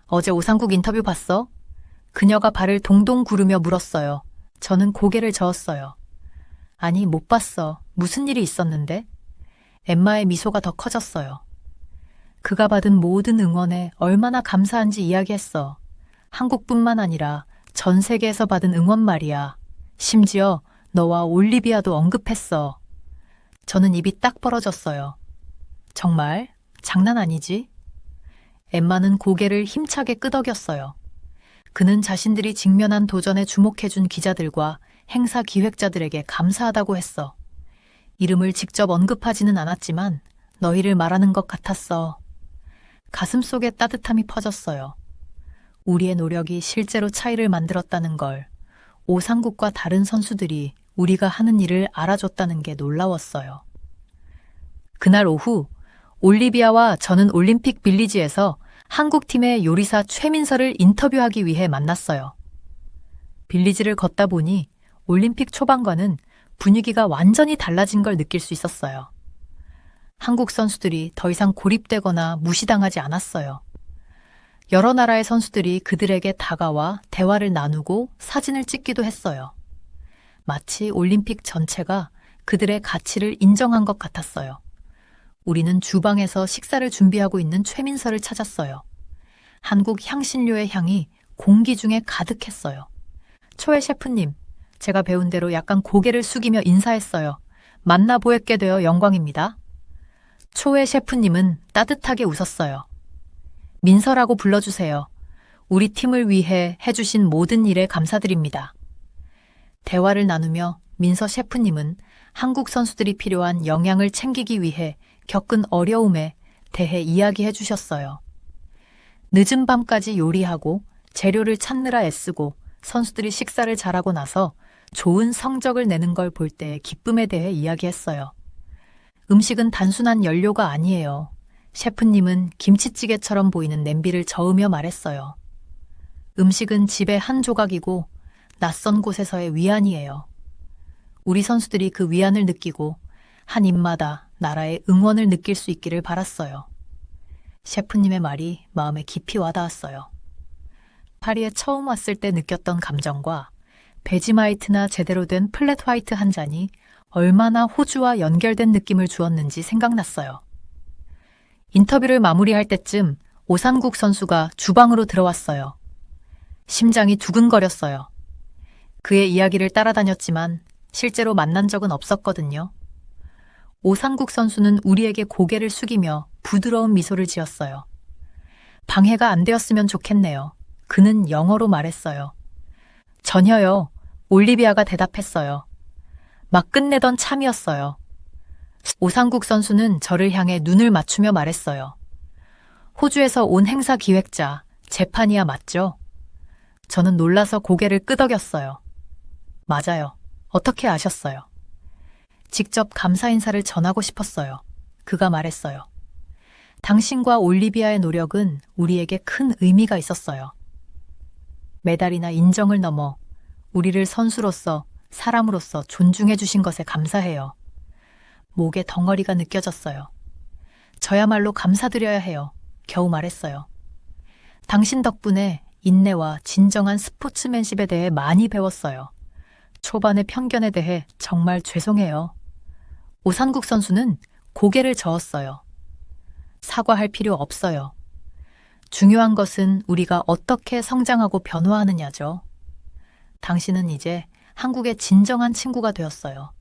어제 오상국 인터뷰 봤어? 그녀가 발을 동동 구르며 물었어요. 저는 고개를 저었어요. 아니, 못 봤어. 무슨 일이 있었는데? 엠마의 미소가 더 커졌어요. 그가 받은 모든 응원에 얼마나 감사한지 이야기했어. 한국뿐만 아니라 전 세계에서 받은 응원 말이야. 심지어 너와 올리비아도 언급했어. 저는 입이 딱 벌어졌어요. 정말? 장난 아니지? 엠마는 고개를 힘차게 끄덕였어요. 그는 자신들이 직면한 도전에 주목해준 기자들과 행사 기획자들에게 감사하다고 했어. 이름을 직접 언급하지는 않았지만 너희를 말하는 것 같았어. 가슴속에 따뜻함이 퍼졌어요. 우리의 노력이 실제로 차이를 만들었다는 걸, 오상국과 다른 선수들이 우리가 하는 일을 알아줬다는 게 놀라웠어요. 그날 오후 올리비아와 저는 올림픽 빌리지에서 한국팀의 요리사 최민서를 인터뷰하기 위해 만났어요. 빌리지를 걷다 보니 올림픽 초반과는 분위기가 완전히 달라진 걸 느낄 수 있었어요. 한국 선수들이 더 이상 고립되거나 무시당하지 않았어요. 여러 나라의 선수들이 그들에게 다가와 대화를 나누고 사진을 찍기도 했어요. 마치 올림픽 전체가 그들의 가치를 인정한 것 같았어요. 우리는 주방에서 식사를 준비하고 있는 최민서를 찾았어요. 한국 향신료의 향이 공기 중에 가득했어요. 초회 셰프님, 제가 배운 대로 약간 고개를 숙이며 인사했어요. 만나 뵙게 되어 영광입니다. 초회 셰프님은 따뜻하게 웃었어요. 민서라고 불러주세요. 우리 팀을 위해 해주신 모든 일에 감사드립니다. 대화를 나누며 민서 셰프님은 한국 선수들이 필요한 영양을 챙기기 위해 겪은 어려움에 대해 이야기해 주셨어요. 늦은 밤까지 요리하고 재료를 찾느라 애쓰고 선수들이 식사를 잘하고 나서 좋은 성적을 내는 걸 볼 때의 기쁨에 대해 이야기했어요. 음식은 단순한 연료가 아니에요. 셰프님은 김치찌개처럼 보이는 냄비를 저으며 말했어요. 음식은 집의 한 조각이고 낯선 곳에서의 위안이에요. 우리 선수들이 그 위안을 느끼고 한 입마다 나라의 응원을 느낄 수 있기를 바랐어요. 셰프님의 말이 마음에 깊이 와닿았어요. 파리에 처음 왔을 때 느꼈던 감정과 베지마이트나 제대로 된 플랫 화이트 한 잔이 얼마나 호주와 연결된 느낌을 주었는지 생각났어요. 인터뷰를 마무리할 때쯤 오산국 선수가 주방으로 들어왔어요. 심장이 두근거렸어요. 그의 이야기를 따라다녔지만 실제로 만난 적은 없었거든요. 오상국 선수는 우리에게 고개를 숙이며 부드러운 미소를 지었어요. 방해가 안 되었으면 좋겠네요. 그는 영어로 말했어요. 전혀요. 올리비아가 대답했어요. 막 끝내던 참이었어요. 오상국 선수는 저를 향해 눈을 맞추며 말했어요. 호주에서 온 행사 기획자, 제파니아 맞죠? 저는 놀라서 고개를 끄덕였어요. 맞아요. 어떻게 아셨어요? 직접 감사 인사를 전하고 싶었어요. 그가 말했어요. 당신과 올리비아의 노력은 우리에게 큰 의미가 있었어요. 메달이나 인정을 넘어 우리를 선수로서, 사람으로서 존중해 주신 것에 감사해요. 목에 덩어리가 느껴졌어요. 저야말로 감사드려야 해요. 겨우 말했어요. 당신 덕분에 인내와 진정한 스포츠맨십에 대해 많이 배웠어요. 초반의 편견에 대해 정말 죄송해요. 오산국 선수는 고개를 저었어요. 사과할 필요 없어요. 중요한 것은 우리가 어떻게 성장하고 변화하느냐죠. 당신은 이제 한국의 진정한 친구가 되었어요.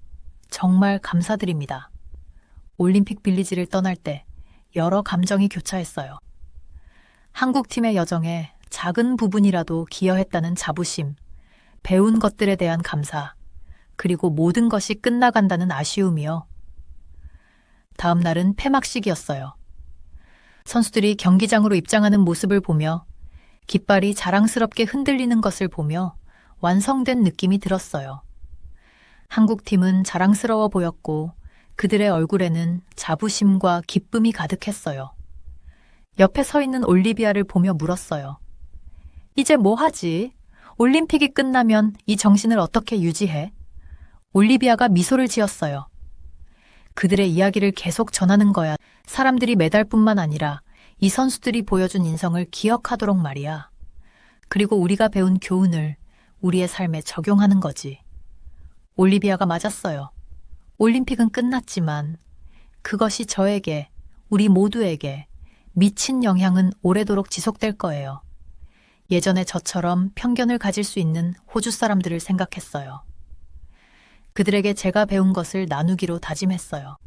정말 감사드립니다. 올림픽 빌리지를 떠날 때 여러 감정이 교차했어요. 한국팀의 여정에 작은 부분이라도 기여했다는 자부심, 배운 것들에 대한 감사, 그리고 모든 것이 끝나간다는 아쉬움이요. 다음 날은 폐막식이었어요. 선수들이 경기장으로 입장하는 모습을 보며 깃발이 자랑스럽게 흔들리는 것을 보며 완성된 느낌이 들었어요. 한국팀은 자랑스러워 보였고 그들의 얼굴에는 자부심과 기쁨이 가득했어요. 옆에 서 있는 올리비아를 보며 물었어요. 이제 뭐 하지? 올림픽이 끝나면 이 정신을 어떻게 유지해? 올리비아가 미소를 지었어요. 그들의 이야기를 계속 전하는 거야. 사람들이 메달뿐만 아니라 이 선수들이 보여준 인성을 기억하도록 말이야. 그리고 우리가 배운 교훈을 우리의 삶에 적용하는 거지. 올리비아가 맞았어요. 올림픽은 끝났지만 그것이 저에게, 우리 모두에게 미친 영향은 오래도록 지속될 거예요. 예전에 저처럼 편견을 가질 수 있는 호주 사람들을 생각했어요. 그들에게 제가 배운 것을 나누기로 다짐했어요.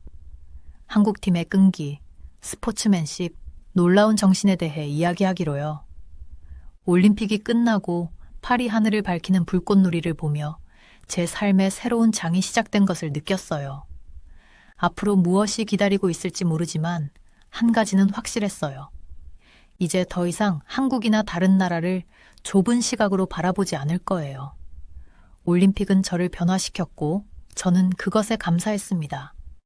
한국팀의 끈기, 스포츠맨십, 놀라운 정신에 대해 이야기하기로요. 올림픽이 끝나고 파리 하늘을 밝히는 불꽃놀이를 보며 제 삶의 새로운 장이 시작된 것을 느꼈어요. 앞으로 무엇이 기다리고 있을지 모르지만 한 가지는 확실했어요. 이제 더 이상 한국이나 다른 나라를 좁은 시각으로 바라보지 않을 거예요. 올림픽은 저를 변화시켰고 저는 그것에 감사했습니다.